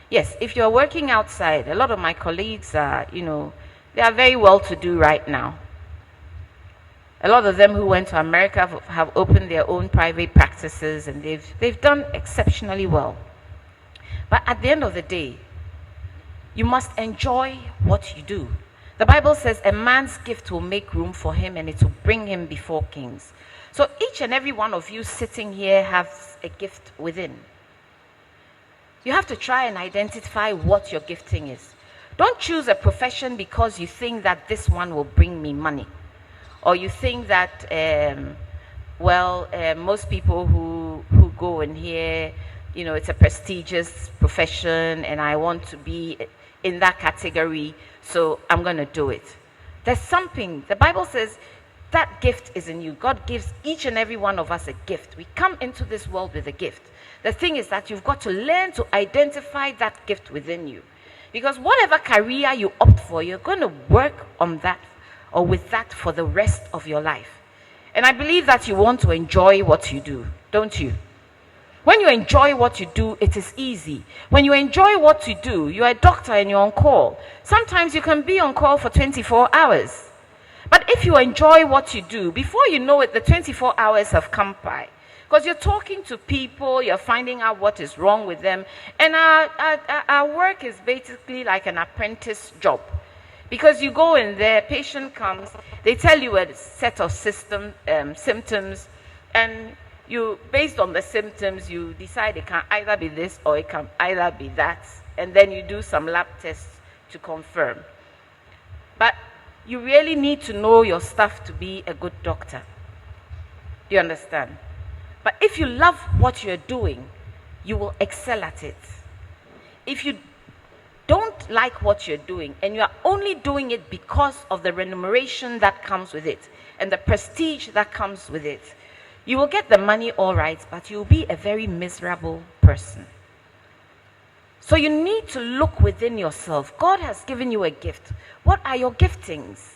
Yes, if you're working outside, a lot of my colleagues are, they are very well to do right now. A lot of them who went to America have opened their own private practices and they've done exceptionally well. But at the end of the day, you must enjoy what you do. The Bible says a man's gift will make room for him and it will bring him before kings. So each and every one of you sitting here has a gift within. You have to try and identify what your gifting is. Don't choose a profession because you think that this one will bring me money. Or you think that, most people who go in here, it's a prestigious profession and I want to be in that category, so I'm going to do it. There's something, the Bible says, that gift is in you. God gives each and every one of us a gift. We come into this world with a gift. The thing is that you've got to learn to identify that gift within you. Because whatever career you opt for, you're going to work on that or with that for the rest of your life. And I believe that you want to enjoy what you do, don't you? When you enjoy what you do, it is easy. When you enjoy what you do, you're a doctor and you're on call. Sometimes you can be on call for 24 hours. But if you enjoy what you do, before you know it, the 24 hours have come by. Because you're talking to people, you're finding out what is wrong with them. And our work is basically like an apprentice job. Because you go in there, patient comes, they tell you a set of symptoms, and you, based on the symptoms, you decide it can either be this or it can either be that. And then you do some lab tests to confirm. But you really need to know your stuff to be a good doctor. You understand? But if you love what you're doing, you will excel at it. If you don't like what you're doing and you are only doing it because of the remuneration that comes with it and the prestige that comes with it, you will get the money all right, but you'll be a very miserable person. So you need to look within yourself. God has given you a gift. What are your giftings?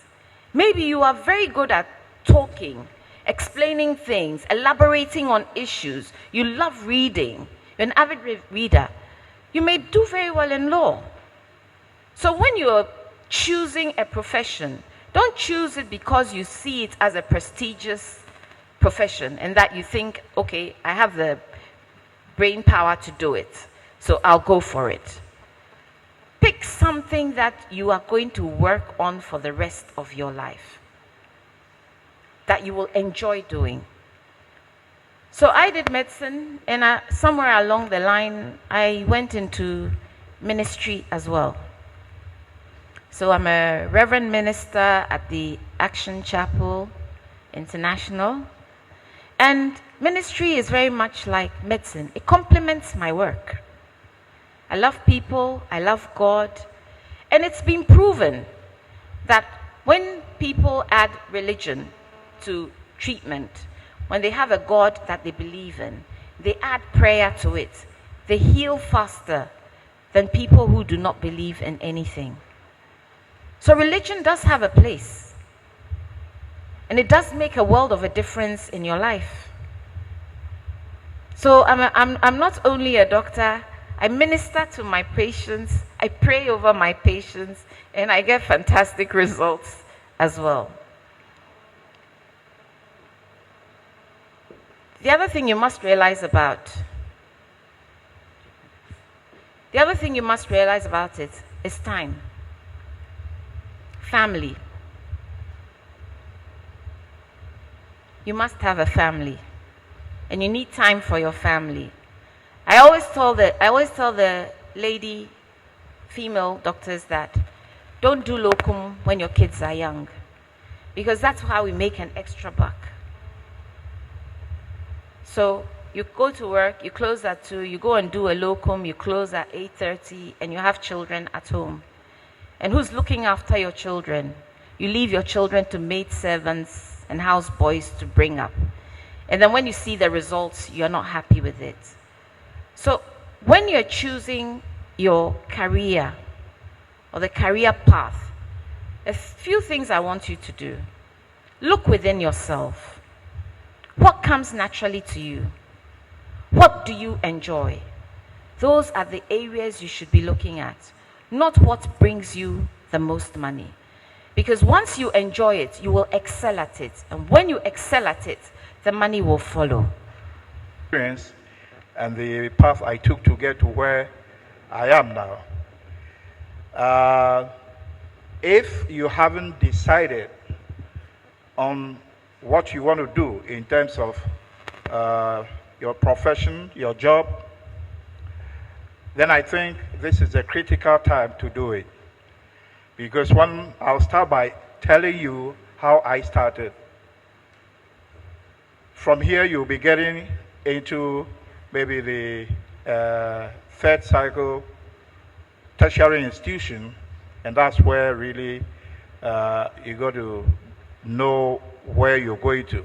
Maybe you are very good at talking, explaining things, elaborating on issues. You love reading. You're an avid reader. You may do very well in law. So when you're choosing a profession, don't choose it because you see it as a prestigious profession and that you think, okay, I have the brain power to do it, so I'll go for it. Pick something that you are going to work on for the rest of your life, that you will enjoy doing. So I did medicine, and somewhere along the line, I went into ministry as well. So I'm a reverend minister at the Action Chapel International. And ministry is very much like medicine. It complements my work. I love people, I love God, and it's been proven that when people add religion to treatment, when they have a God that they believe in, they add prayer to it, they heal faster than people who do not believe in anything. So religion does have a place, and it does make a world of a difference in your life. So I'm not only a doctor, I minister to my patients, I pray over my patients, and I get fantastic results as well. The other thing you must realize about it is time. Family. You must have a family, and you need time for your family. I always tell the lady, female doctors that don't do locum when your kids are young, because that's how we make an extra buck. So you go to work, you close at 2, you go and do a locum, you close at 8:30, and you have children at home. And who's looking after your children? You leave your children to maid servants and house boys to bring up. And then when you see the results, you're not happy with it. So when you're choosing your career or the career path, a few things I want you to do. Look within yourself. What comes naturally to you? What do you enjoy? Those are the areas you should be looking at, not what brings you the most money. Because once you enjoy it, you will excel at it. And when you excel at it, the money will follow. And the path I took to get to where I am now. If you haven't decided on what you want to do in terms of your profession, your job, then I think this is a critical time to do it. Because I'll start by telling you how I started. From here, you'll be getting into maybe the third cycle tertiary institution, and that's where really you got to know where you're going to.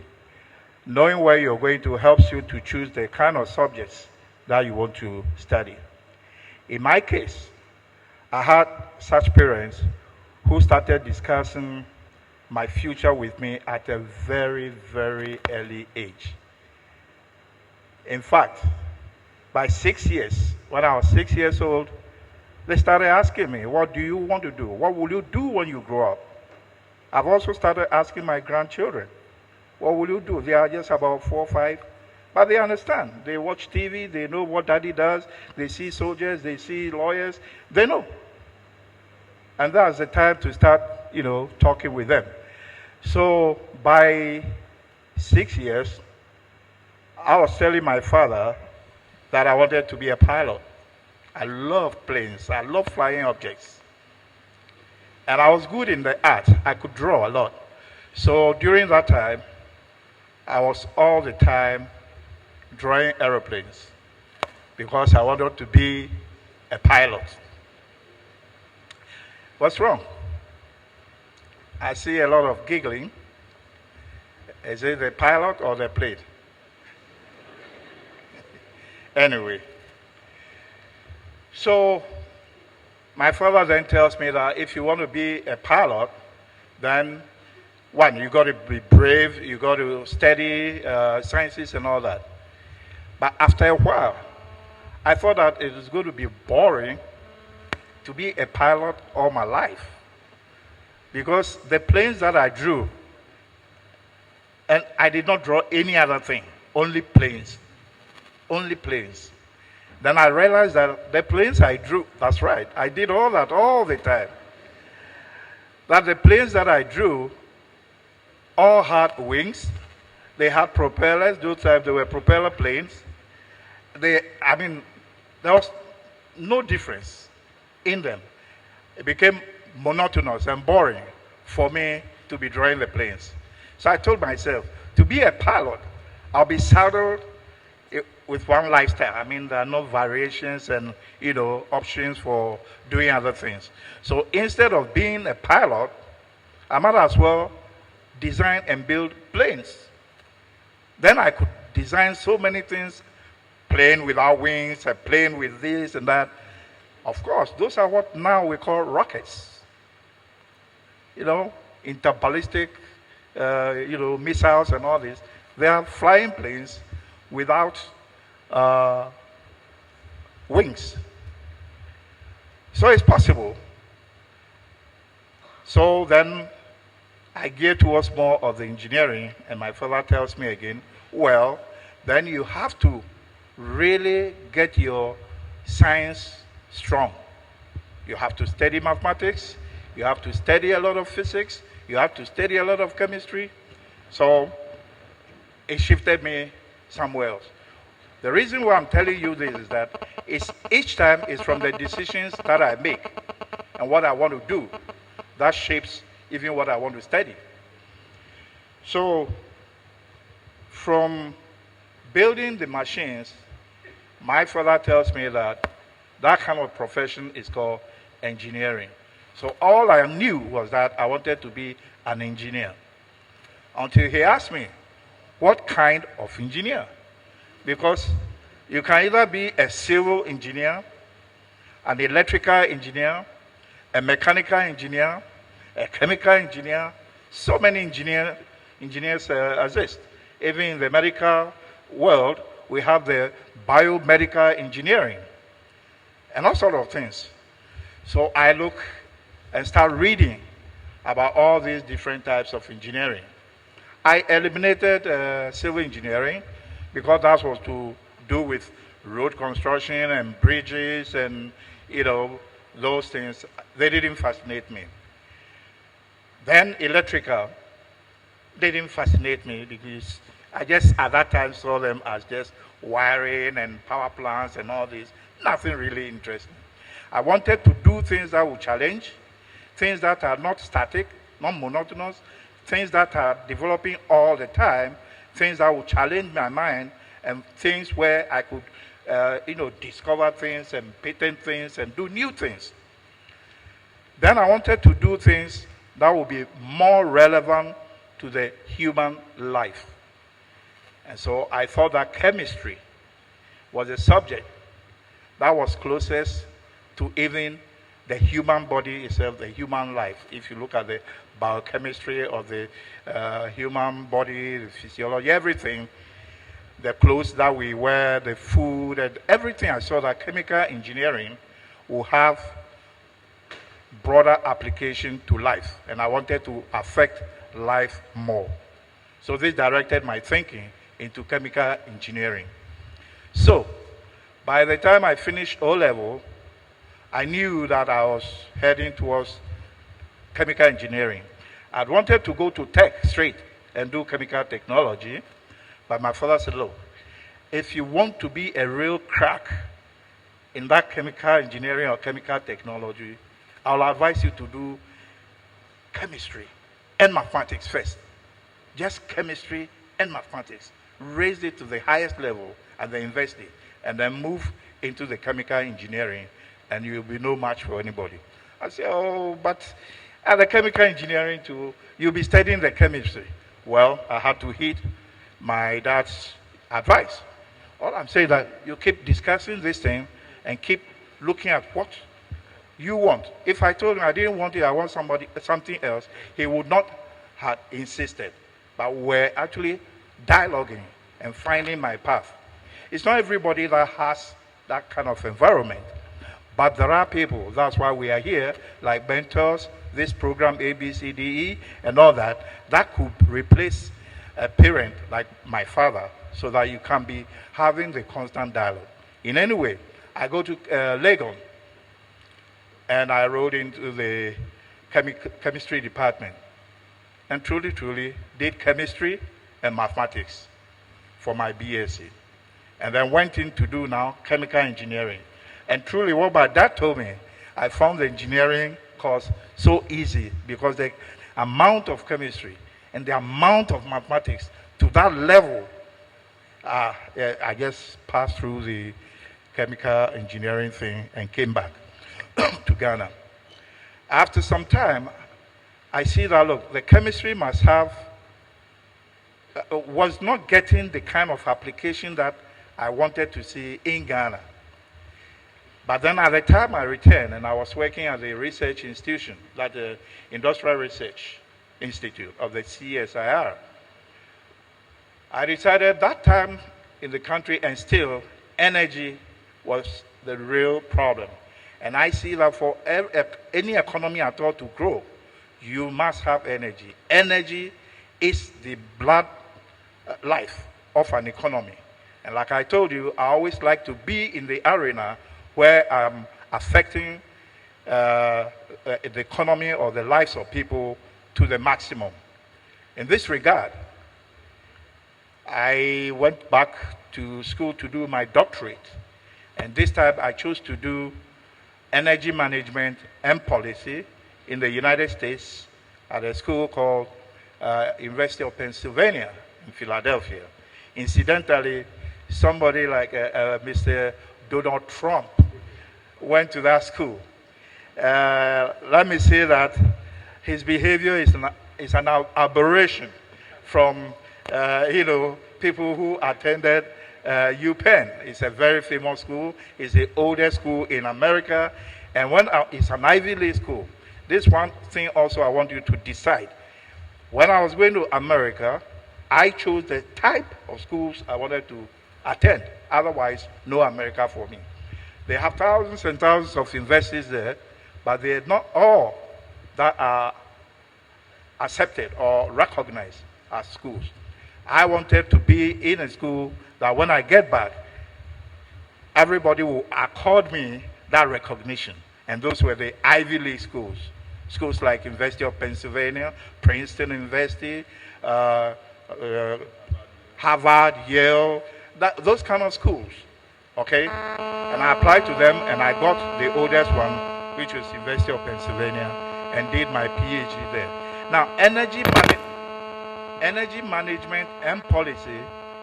Knowing where you're going to helps you to choose the kind of subjects that you want to study. In my case, I had such parents who started discussing my future with me at a very, very early age. In fact, by 6 years, when I was 6 years old, they started asking me, what do you want to do? What will you do when you grow up? I've also started asking my grandchildren, what will you do? They are just about 4 or 5, but they understand. They watch TV, they know what daddy does, they see soldiers, they see lawyers, they know. And that's the time to start, talking with them. So by 6 years, I was telling my father that I wanted to be a pilot. I love planes. I love flying objects. And I was good in the art. I could draw a lot. So during that time, I was all the time drawing aeroplanes because I wanted to be a pilot. What's wrong? I see a lot of giggling. Is it the pilot or the plane? Anyway, so my father then tells me that if you want to be a pilot, then one, you got to be brave, you got to study sciences and all that. But after a while, I thought that it was going to be boring to be a pilot all my life. Because the planes that I drew, And I did not draw any other thing, only planes. Only planes. Then I realized that the planes I drew, that's right, I did all that all the time. That the planes that I drew all had wings, they had propellers, those times they were propeller planes. There was no difference in them. It became monotonous and boring for me to be drawing the planes. So I told myself, to be a pilot, I'll be saddled with one lifestyle. I mean, there are no variations and, options for doing other things. So instead of being a pilot, I might as well design and build planes. Then I could design so many things, plane without wings, a plane with this and that. Of course, those are what now we call rockets. Interballistic, missiles and all this. They are flying planes without wings. So it's possible. So then I gear towards more of the engineering, and my father tells me again, well, then you have to really get your science strong. You have to study mathematics, you have to study a lot of physics, you have to study a lot of chemistry. So it shifted me somewhere else. The reason why I'm telling you this is that each time is from the decisions that I make and what I want to do. That shapes even what I want to study. So from building the machines, my father tells me that kind of profession is called engineering. So all I knew was that I wanted to be an engineer. Until he asked me, what kind of engineer? Because you can either be a civil engineer, an electrical engineer, a mechanical engineer, a chemical engineer. So many engineers exist. Even in the medical world, we have the biomedical engineering and all sorts of things. So I look and start reading about all these different types of engineering. I eliminated civil engineering because that was to do with road construction and bridges and, those things. They didn't fascinate me. Then electrical didn't fascinate me because I just at that time saw them as just wiring and power plants and all this. Nothing really interesting. I wanted to do things that would challenge, things that are not static, not monotonous, things that are developing all the time, things that would challenge my mind, and things where I could, discover things and patent things and do new things. Then I wanted to do things that would be more relevant to the human life. And so I thought that chemistry was a subject that was closest to even the human body itself, the human life. If you look at the biochemistry of the human body, the physiology, everything, the clothes that we wear, the food, and everything, I saw that chemical engineering will have broader application to life. And I wanted to affect life more. So this directed my thinking into chemical engineering. So by the time I finished O-level, I knew that I was heading towards chemical engineering. I wanted to go to tech straight and do chemical technology, but my father said, look, if you want to be a real crack in that chemical engineering or chemical technology, I'll advise you to do chemistry and mathematics first. Just chemistry and mathematics. Raise it to the highest level and then invest it, and then move into the chemical engineering, and you'll be no match for anybody. I said, oh, but at the chemical engineering too, you'll be studying the chemistry. Well, I had to heed my dad's advice. All I'm saying that you keep discussing this thing and keep looking at what you want. If I told him I didn't want it, I want something else, he would not have insisted. But we're actually dialoguing and finding my path. It's not everybody that has that kind of environment. But there are people, that's why we are here, like mentors, this program ABCDE and all that, that could replace a parent like my father, so that you can be having the constant dialogue. In any way, I go to Legon, and I rode into the chemistry department, and truly did chemistry and mathematics for my BSc, and then went in to do now chemical engineering. And truly, what my dad told me, I found the engineering course so easy because the amount of chemistry and the amount of mathematics to that level, I just passed through the chemical engineering thing and came back to Ghana. After some time, I see that, look, the chemistry must have, was not getting the kind of application that I wanted to see in Ghana. But then at the time I returned, and I was working at a research institution, like the Industrial Research Institute of the CSIR. I decided that time in the country, and still, energy was the real problem. And I see that for any economy at all to grow, you must have energy. Energy is the blood life of an economy. And like I told you, I always like to be in the arena where I'm affecting the economy or the lives of people to the maximum. In this regard, I went back to school to do my doctorate. And this time I chose to do energy management and policy in the United States at a school called University of Pennsylvania in Philadelphia. Incidentally, somebody like Mr. Donald Trump went to that school. Let me say that his behavior is an aberration from people who attended UPenn. It's a very famous school. It's the oldest school in America. And it's an Ivy League school. This one thing also I want you to decide. When I was going to America, I chose the type of schools I wanted to attend. Otherwise, no America for me. They have thousands and thousands of universities there, but they're not all that are accepted or recognized as schools. I wanted to be in a school that when I get back, everybody will accord me that recognition. And those were the Ivy League schools. Schools like University of Pennsylvania, Princeton University, Harvard, Yale, those kind of schools, okay? And I applied to them, and I got the oldest one, which was University of Pennsylvania, and did my PhD there. Now, energy management and policy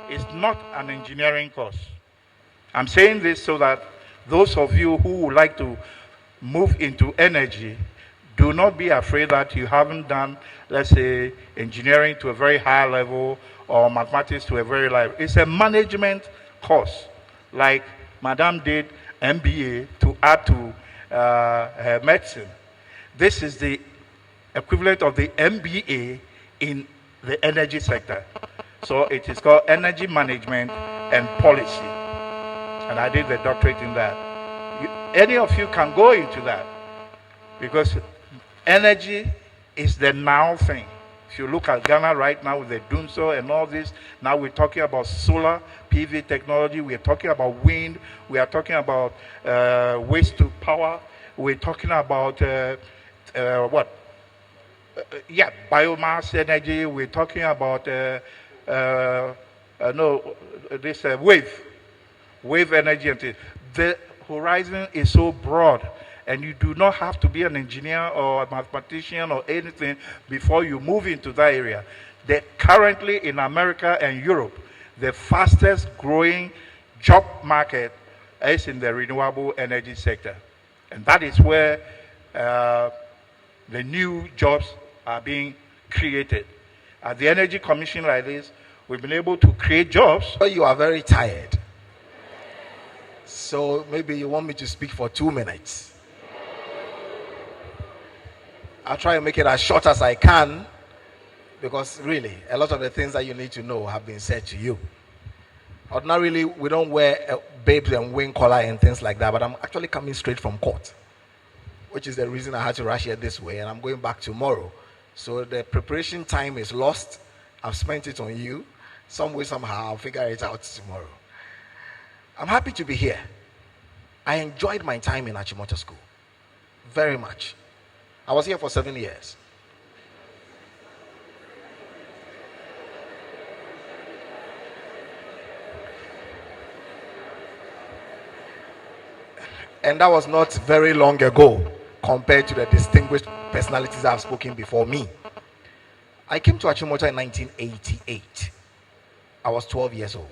is not an engineering course. I'm saying this so that those of you who would like to move into energy, do not be afraid that you haven't done, let's say, engineering to a very high level or mathematics to a very high level. It's a management course, like Madame did MBA to add to her medicine. This is the equivalent of the MBA in the energy sector. So it is called Energy Management and Policy. And I did the doctorate in that. Any of you can go into that, because energy is the now thing. If you look at Ghana right now with the Dunso and all this, now we're talking about solar PV technology, we're talking about wind, we are talking about waste to power, we're talking about biomass energy, we're talking about wave energy. The horizon is so broad, and you do not have to be an engineer or a mathematician or anything before you move into that area. Currently in America and Europe, the fastest growing job market is in the renewable energy sector. And that is where the new jobs are being created. At the Energy Commission like this, we've been able to create jobs. You are very tired. So maybe you want me to speak for 2 minutes. I'll try and make it as short as I can, because really, a lot of the things that you need to know have been said to you. Ordinarily, we don't wear babes and wing collar and things like that, but I'm actually coming straight from court, which is the reason I had to rush here this way, and I'm going back tomorrow. So the preparation time is lost, I've spent it on you. Some way, somehow, I'll figure it out tomorrow. I'm happy to be here. I enjoyed my time in Achimota School very much. I was here for 7 years. And that was not very long ago compared to the distinguished personalities that have spoken before me. I came to Achimota in 1988. I was 12 years old.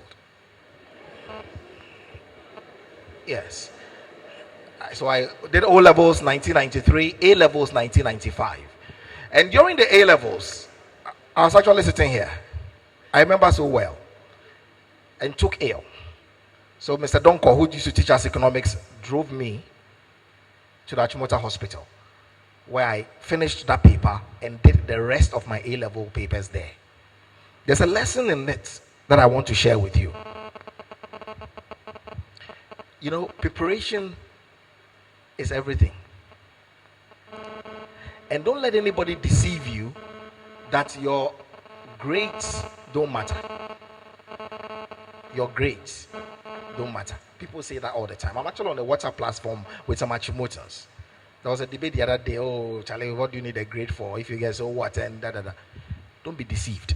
Yes. So I did O levels 1993, A levels 1995. And during the A levels, I was actually sitting here. I remember so well. And took ill. So Mr. Donko, who used to teach us economics, drove me to the Achimota Hospital, where I finished that paper and did the rest of my A-level papers there. There's a lesson in it that I want to share with you. You know, preparation is everything. And don't let anybody deceive you that your grades don't matter. Your grades don't matter. People say that all the time. I'm actually on a WhatsApp platform with some Achimotans. There was a debate the other day. Oh, Charlie, what do you need a grade for? If you get so what and da da da. Don't be deceived.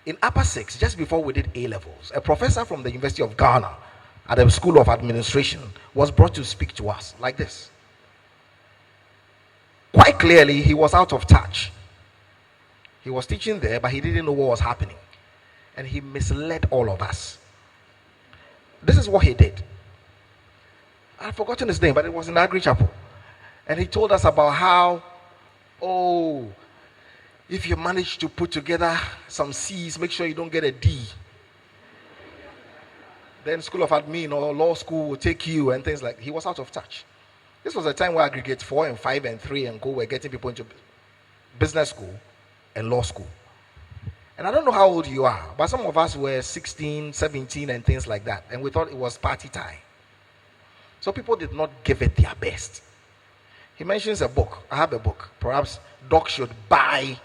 In upper six, just before we did A levels, a professor from the University of Ghana at the School of Administration was brought to speak to us like this. Quite clearly, he was out of touch. He was teaching there, but he didn't know what was happening. And he misled all of us. This is what he did. I've forgotten his name, but it was in Agri Chapel. And he told us about how, if you manage to put together some C's, make sure you don't get a D. Then School of Admin or law school will take you and things like that. He was out of touch. This was a time where aggregate 4 and 5 and 3 and go were getting people into business school and law school. And I don't know how old you are, but some of us were 16, 17 and things like that. And we thought it was party time. So people did not give it their best. He mentions a book. I have a book. Perhaps Doc should buy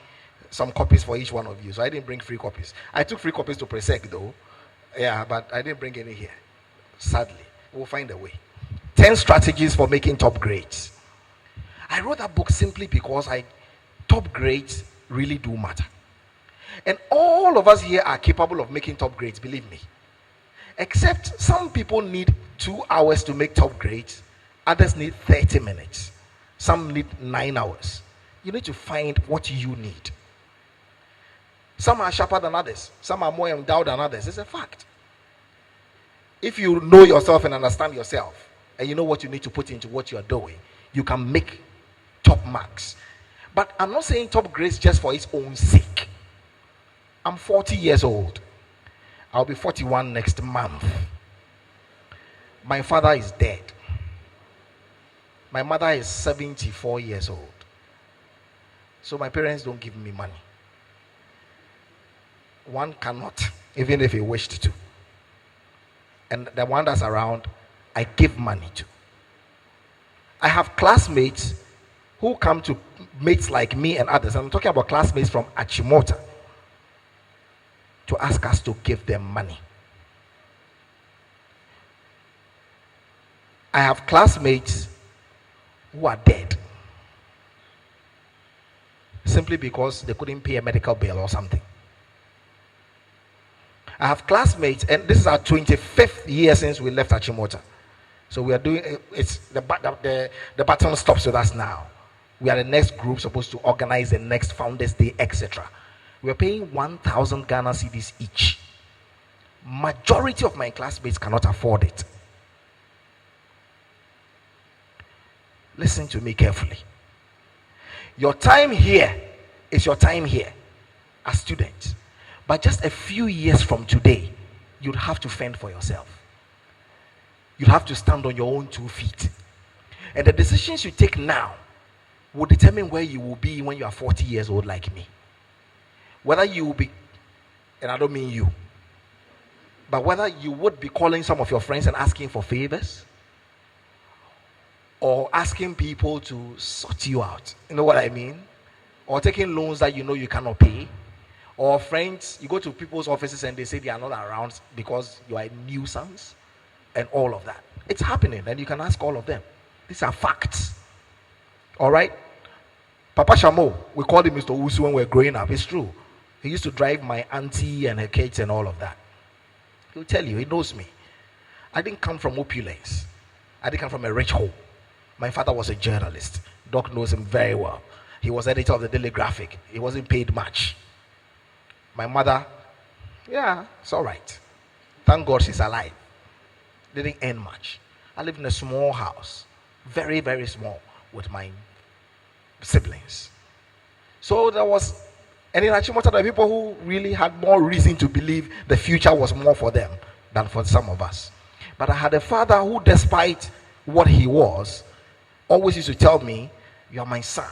some copies for each one of you. So I didn't bring free copies. I took free copies to Presec though. Yeah, but I didn't bring any here. Sadly. We'll find a way. 10 strategies for making top grades. I wrote that book simply because top grades really do matter. And all of us here are capable of making top grades, believe me. Except some people need 2 hours to make top grades. Others need 30 minutes. Some need 9 hours. You need to find what you need. Some are sharper than others. Some are more endowed than others. It's a fact. If you know yourself and understand yourself, and you know what you need to put into what you are doing, you can make top marks. But I'm not saying top grades just for its own sake. I'm 40 years old. I'll be 41 next month. My father is dead. My mother is 74 years old. So my parents don't give me money. One cannot, even if he wished to. And the one that's around, I give money to. I have classmates who come to mates like me and others. I'm talking about classmates from Achimota, to ask us to give them money. I have classmates who are dead simply because they couldn't pay a medical bill or something. I have classmates, and this is our 25th year since we left Achimota. So we are doing, it's the baton stops with us now. We are the next group supposed to organize the next Founders Day, etc. We are paying 1,000 Ghana cedis each. Majority of my classmates cannot afford it. Listen to me carefully. Your time here is your time here as students. But just a few years from today, you'd have to fend for yourself. You'd have to stand on your own 2 feet. And the decisions you take now will determine where you will be when you are 40 years old like me. Whether you will be, and I don't mean you, but whether you would be calling some of your friends and asking for favors, or asking people to sort you out. You know what I mean? Or taking loans that you know you cannot pay, Or friends, you go to people's offices and they say they are not around because you are a nuisance and all of that. It's happening, and you can ask all of them. These are facts. All right? Papa Shamo, we called him Mr. Usu when we were growing up. It's true. He used to drive my auntie and her kids and all of that. He'll tell you, he knows me. I didn't come from opulence. I didn't come from a rich home. My father was a journalist. Doc knows him very well. He was editor of the Daily Graphic. He wasn't paid much. My mother, yeah, it's all right. Thank God she's alive. Didn't earn much. I lived in a small house, very, very small, with my siblings. So there was, and in Achimota, there were people who really had more reason to believe the future was more for them than for some of us. But I had a father who, despite what he was, always used to tell me, "You are my son.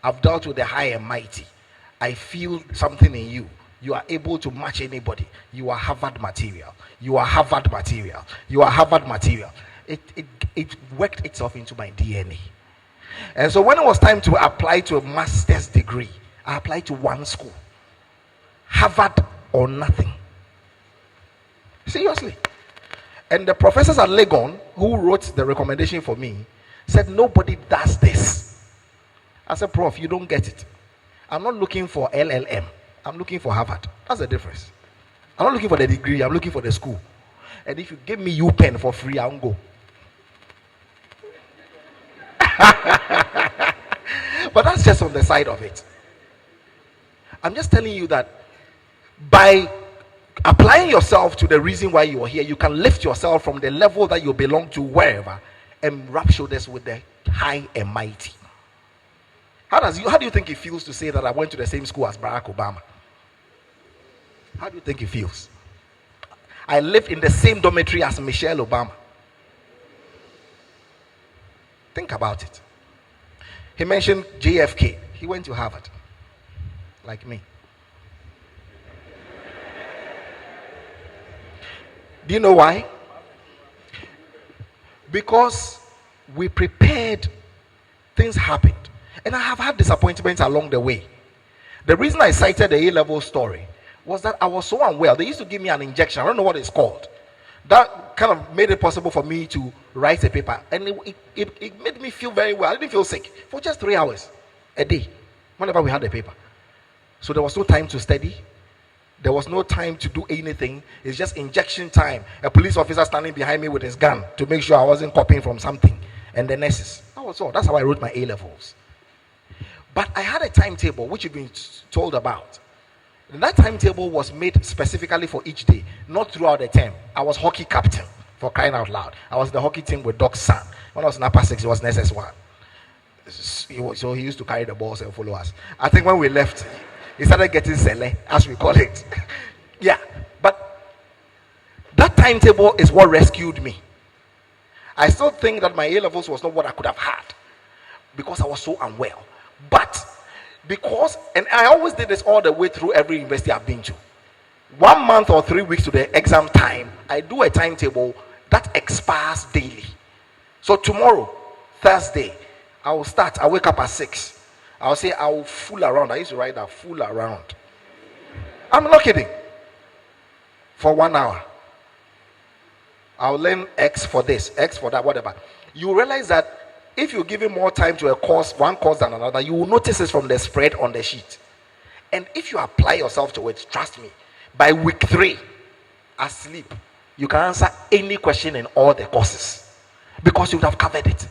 I've dealt with the high and mighty. I feel something in you. You are able to match anybody. You are Harvard material. You are Harvard material. You are Harvard material." It worked itself into my DNA. And so when it was time to apply to a master's degree, I applied to one school. Harvard or nothing. Seriously. And the professors at Legon who wrote the recommendation for me said, "Nobody does this." I said, "Prof, you don't get it. I'm not looking for LLM. I'm looking for Harvard." That's the difference. I'm not looking for the degree. I'm looking for the school. And if you give me UPenn for free, I'll go. But that's just on the side of it. I'm just telling you that by applying yourself to the reason why you are here, you can lift yourself from the level that you belong to wherever and rub shoulders with the high and mighty. How do you think it feels to say that I went to the same school as Barack Obama? How do you think it feels? I lived in the same dormitory as Michelle Obama. Think about it. He mentioned JFK. He went to Harvard, like me. Do you know why? Because we prepared, things happened. And I have had disappointments along the way. The reason I cited the A-level story was that I was so unwell. They used to give me an injection. I don't know what it's called. That kind of made it possible for me to write a paper. And it made me feel very well. I didn't feel sick for just 3 hours a day whenever we had the paper. So there was no time to study. There was no time to do anything. It's just injection time. A police officer standing behind me with his gun to make sure I wasn't copying from something. And the nurses. That was all. That's how I wrote my A-levels. But I had a timetable which you've been told about. That timetable was made specifically for each day, not throughout the term. I was hockey captain, for crying out loud. I was the hockey team with Doc's son. When I was in upper 6, he was in SS1. So he used to carry the balls and follow us. I think when we left, he started getting sele, as we call it. Yeah, but that timetable is what rescued me. I still think that my A-levels was not what I could have had because I was so unwell. But because, and I always did this all the way through every university I've been to. 1 month or 3 weeks to the exam time, I do a timetable that expires daily. So tomorrow, Thursday, I wake up at 6. I'll say I will fool around. I used to write that, fool around. I'm not kidding. For 1 hour. I'll learn X for this, X for that, whatever. You realize that if you're giving more time to one course than another, you will notice it from the spread on the sheet. And if you apply yourself to it, trust me, by week 3, asleep, you can answer any question in all the courses because you would have covered it.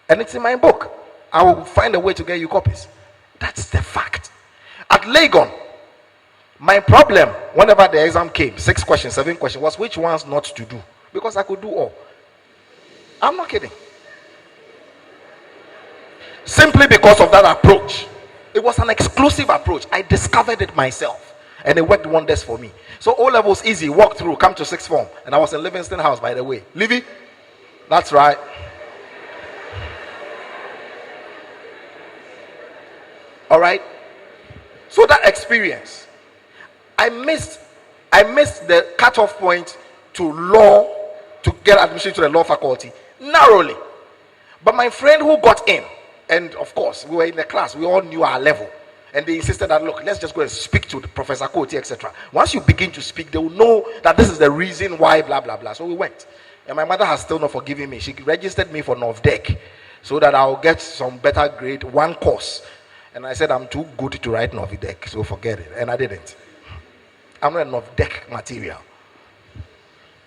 And it's in my book. I will find a way to get you copies. That's the fact. At Legon, my problem, whenever the exam came, 6 questions, 7 questions, was which ones not to do. Because I could do all. I'm not kidding. Simply because of that approach. It was an exclusive approach. I discovered it myself. And it worked wonders for me. So O-levels easy, walk through, come to 6th form. And I was in Livingston House, by the way. Livy? That's right. All right. So that experience, I missed the cutoff point to law, to get admission to the law faculty narrowly. But my friend who got in, and of course we were in the class, we all knew our level, And they insisted that, look, let's just go and speak to the Professor Koti, etc. Once you begin to speak, they will know that this is the reason why, blah, blah, blah. So we went. And my mother has still not forgiven me. She registered me for NOVDEC so that I'll get some better grade, one course. And I said, I'm too good to write NOVDEC, so forget it. And I didn't. I'm not a NOVDEC material.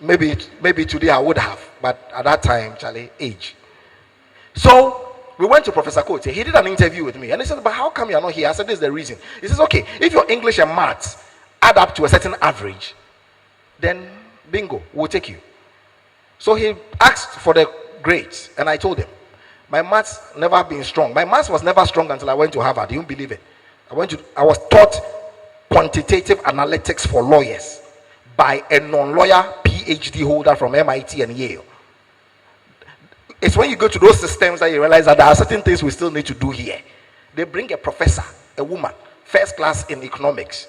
Maybe today I would have, but at that time, Charlie, age. So we went to Professor Coates. He did an interview with me, and he said, but how come you're not here? I said, this is the reason. He says, okay, if your English and maths add up to a certain average, then bingo, we'll take you. So he asked for the grades, and I told him, my maths never been strong. My maths was never strong until I went to Harvard. You won't believe it. I was taught quantitative analytics for lawyers by a non-lawyer PhD holder from MIT and Yale. It's when you go to those systems that you realize that there are certain things we still need to do here. They bring a professor, a woman, first class in economics,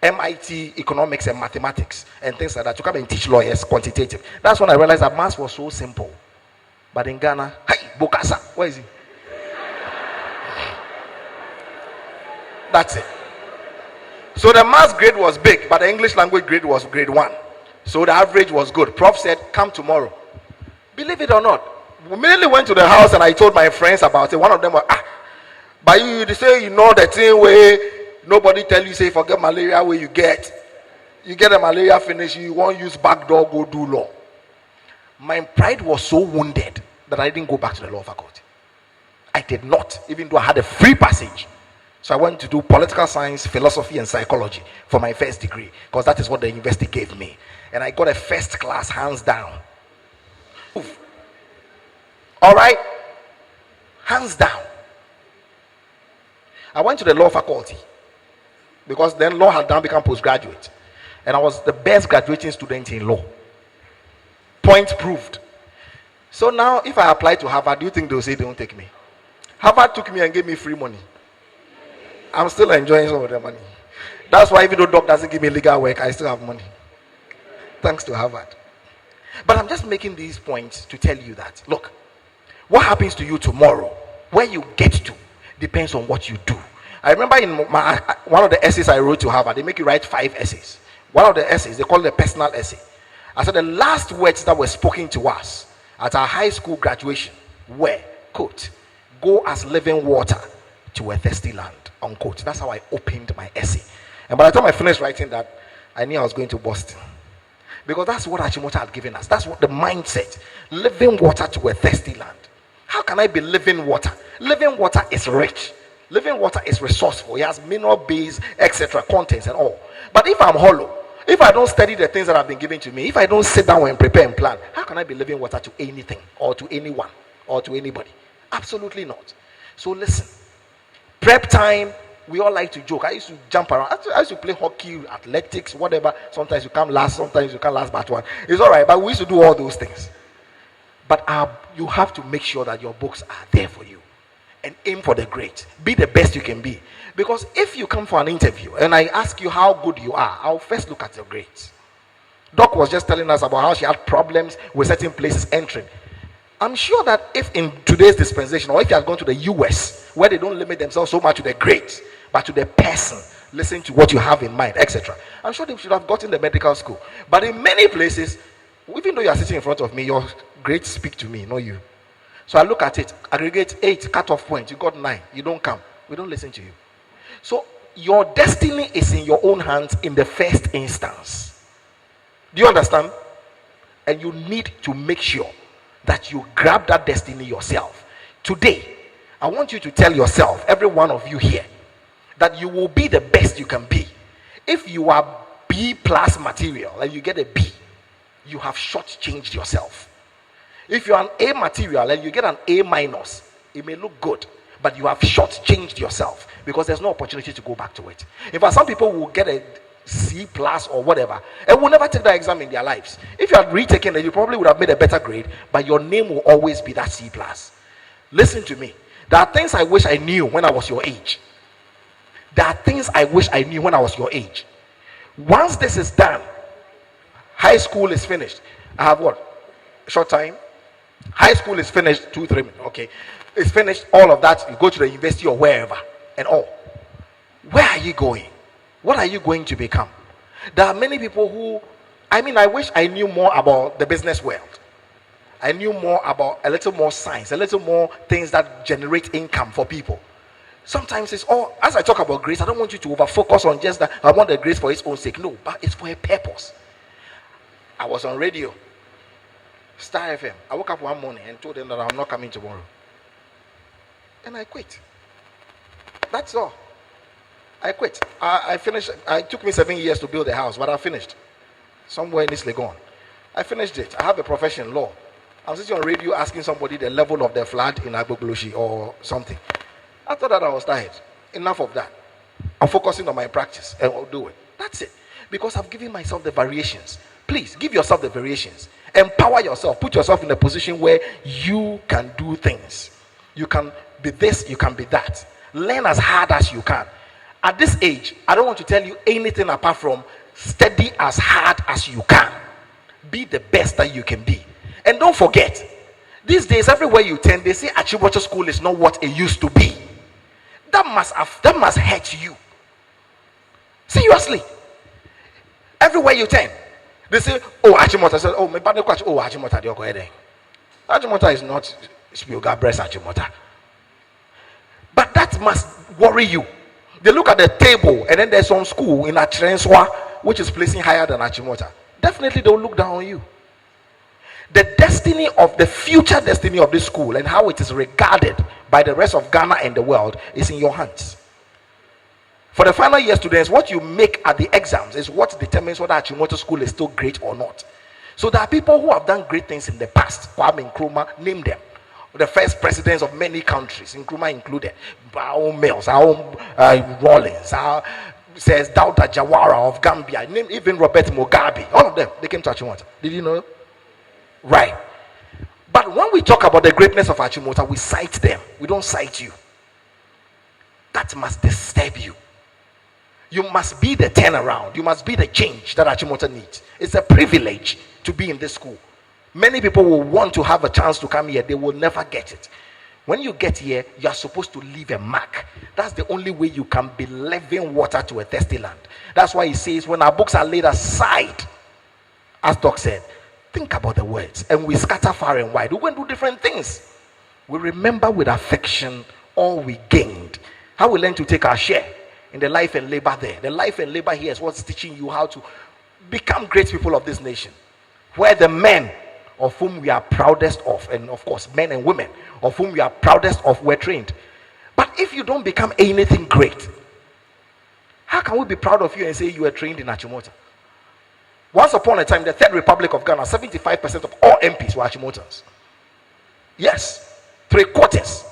MIT economics and mathematics, and things like that, to come and teach lawyers quantitative. That's when I realized that maths was so simple. But in Ghana, hey, Bokasa, where is he? That's it. So the maths grade was big, but the English language grade was grade 1. So the average was good. Prof said, come tomorrow. Believe it or not, we immediately went to the house and I told my friends about it. One of them was, but you say you know the thing where nobody tell you, say forget malaria where you get the malaria finish, you won't use back door, go do law. My pride was so wounded that I didn't go back to the law faculty. I did not, even though I had a free passage. So I went to do political science, philosophy, and psychology for my first degree, because that is what the university gave me. And I got a first class, hands down. All right? Hands down. I went to the law faculty, because then law had now become postgraduate. And I was the best graduating student in law. Point proved. So now, if I apply to Harvard, do you think they'll say they won't take me? Harvard took me and gave me free money. I'm still enjoying some of the money. That's why even though Doc doesn't give me legal work, I still have money. Thanks to Harvard. But I'm just making these points to tell you that, look, what happens to you tomorrow, where you get to, depends on what you do. I remember in one of the essays I wrote to Harvard, they make you write 5 essays. One of the essays, they call it a personal essay. I said the last words that were spoken to us at our high school graduation were, quote, go as living water to a thirsty land, unquote. That's how I opened my essay. And by the time I finished writing that, I knew I was going to Boston. Because that's what Achimota had given us. That's what the mindset. Living water to a thirsty land. How can I be living water? Living water is rich. Living water is resourceful. It has mineral base, etc., contents and all. But if I'm hollow, if I don't study the things that have been given to me, if I don't sit down and prepare and plan, how can I be living water to anything or to anyone or to anybody? Absolutely not. So listen. Prep time, we all like to joke. I used to jump around. I used to play hockey, athletics, whatever. Sometimes you come last, sometimes you come last but one. It's all right, but we used to do all those things. But you have to make sure that your books are there for you. And aim for the grades. Be the best you can be. Because if you come for an interview and I ask you how good you are, I'll first look at your grades. Doc was just telling us about how she had problems with certain places entering. I'm sure that if in today's dispensation, or if you had gone to the US, where they don't limit themselves so much to the grades, but to the person, listen to what you have in mind, etc., I'm sure they should have gotten the medical school. But in many places, even though you are sitting in front of me, your grades speak to me, not you. So I look at it, aggregate 8, cut-off point, you got 9, you don't come, we don't listen to you. So your destiny is in your own hands in the first instance. Do you understand? And you need to make sure that you grab that destiny yourself. Today, I want you to tell yourself, every one of you here, that you will be the best you can be. If you are B plus material and you get a B, you have shortchanged yourself. If you're an A material and you get an A minus, it may look good, but you have shortchanged yourself because there's no opportunity to go back to it. In fact, some people will get a C plus or whatever and will never take that exam in their lives. If you had retaken it, you probably would have made a better grade, but your name will always be that C plus. Listen to me. There are things I wish I knew when I was your age. There are things I wish I knew when I was your age. Once this is done, high school is finished. I have what? Short time. High school is finished, 2-3 minutes. Okay. It's finished, all of that. You go to the university or wherever and all. Where are you going? What are you going to become? There are many people who, I wish I knew more about the business world. I knew more about a little more science, a little more things that generate income for people. Sometimes it's all, as I talk about grace, I don't want you to over focus on just that. I want the grace for its own sake. No, but it's for a purpose. I was on radio, Star FM. I woke up one morning and told them that I'm not coming tomorrow. And I quit. That's all. I quit. I finished. It took me 7 years to build a house, but I finished. Somewhere in East Legon. I finished it. I have a profession, law. I was sitting on radio asking somebody the level of the flood in Agbogloshi or something. After that, I was tired. Enough of that. I'm focusing on my practice and I'll do it. That's it. Because I've given myself the variations. Please, give yourself the variations. Empower yourself. Put yourself in a position where you can do things. You can be this, you can be that. Learn as hard as you can. At this age, I don't want to tell you anything apart from study as hard as you can. Be the best that you can be. And don't forget, these days, everywhere you turn, they say Achimota School is not what it used to be. That must hurt you. Seriously. Everywhere you turn, they say, oh, Achimota. Said, oh, my partner coach, oh, Achimota, they're going there. Achimota is not Spioga Breast Achimota. But that must worry you. They look at the table, and then there's some school in Achirenswa, which is placing higher than Achimota. Definitely, they'll look down on you. The destiny of the future destiny of this school and how it is regarded by the rest of Ghana and the world is in your hands. For the final year students, what you make at the exams is what determines whether Achimota School is still great or not. So there are people who have done great things in the past. Kwame Nkrumah, name them. The first presidents of many countries, Nkrumah included, our own Mills, our own Rawlings, says Dauda Jawara of Gambia, name even Robert Mugabe. All of them, they came to Achimota. Did you know? Right. But when we talk about the greatness of Achimota, we cite them. We don't cite you. That must disturb you. You must be the turnaround. You must be the change that Achimota needs. It's a privilege to be in this school. Many people will want to have a chance to come here. They will never get it. When you get here, you are supposed to leave a mark. That's the only way you can be living water to a thirsty land. That's why he says, when our books are laid aside, as Doc said, think about the words, and we scatter far and wide. We went do different things. We remember with affection all we gained. How we learn to take our share in the life and labor there. The life and labor here is what's teaching you how to become great people of this nation. Where the men of whom we are proudest of, and of course men and women of whom we are proudest of, were trained. But if you don't become anything great, how can we be proud of you and say you were trained in Achimota? Once upon a time, the Third Republic of Ghana, 75% of all MPs were Achimotans. Yes, 3/4.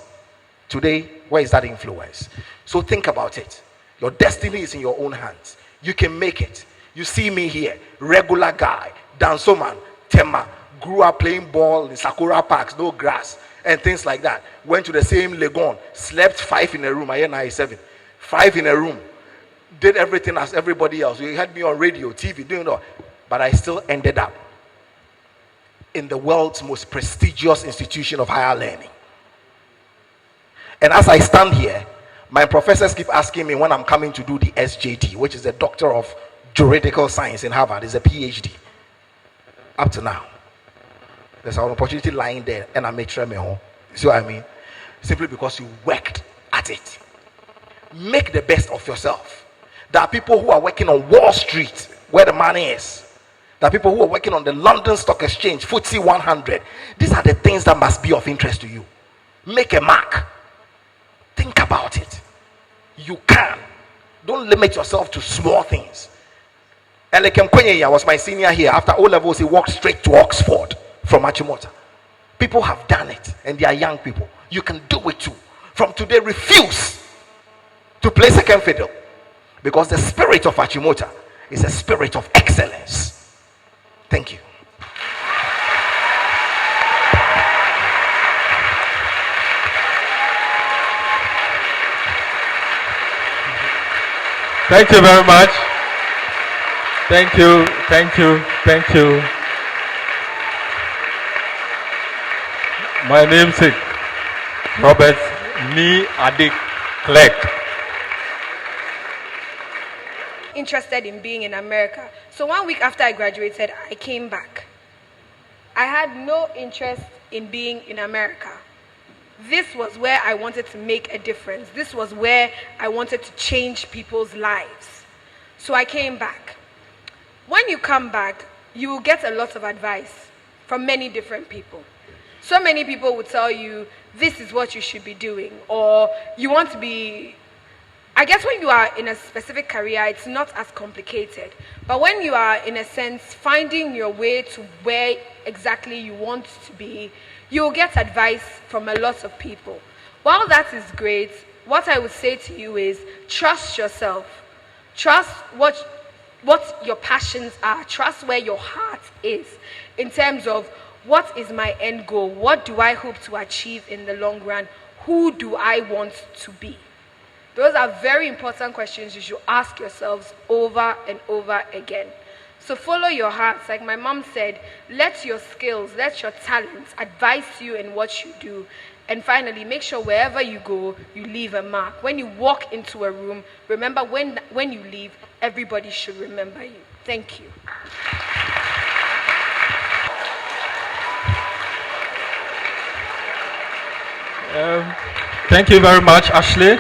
Today, where is that influence? So think about it. Your destiny is in your own hands. You can make it. You see me here, regular guy, dansoman, Tema, grew up playing ball in Sakura parks, no grass, and things like that. Went to the same Legon, slept 5 in a room, I hear 97, 5 in a room, did everything as everybody else. You had me on radio, TV, doing all. But I still ended up in the world's most prestigious institution of higher learning. And as I stand here, my professors keep asking me when I'm coming to do the SJD, which is the Doctor of Juridical Science in Harvard. It's a PhD. Up to now, there's an opportunity lying there, and I may try me home. See what I mean? Simply because you worked at it. Make the best of yourself. There are people who are working on Wall Street, where the money is. There are people who are working on the London Stock Exchange, FTSE 100. These are the things that must be of interest to you. Make a mark. Think about it. You can. Don't limit yourself to small things. Elekem Kwenyaya was my senior here. After O levels, he walked straight to Oxford from Achimota. People have done it, and they are young people. You can do it too. From today, refuse to play second fiddle, because the spirit of Achimota is a spirit of excellence. Thank you. Thank you very much. Thank you, thank you, thank you. My name is Robert Ni Adik Clerk. not interested in being in America. So 1 week after I graduated, I came back. I had no interest in being in America. This was where I wanted to make a difference. This was where I wanted to change people's lives. So I came back. When you come back, you will get a lot of advice from many different people. So many people will tell you, this is what you should be doing, or you want to be... I guess when you are in a specific career, it's not as complicated. But when you are, in a sense, finding your way to where exactly you want to be, you'll get advice from a lot of people. While that is great, what I would say to you is trust yourself. Trust what your passions are. Trust where your heart is in terms of what is my end goal? What do I hope to achieve in the long run? Who do I want to be? Those are very important questions you should ask yourselves over and over again. So follow your hearts. Like my mom said, let your skills, let your talents advise you in what you do. And finally, make sure wherever you go, you leave a mark. When you walk into a room, remember when you leave, everybody should remember you. Thank you. Thank you very much, Ashley.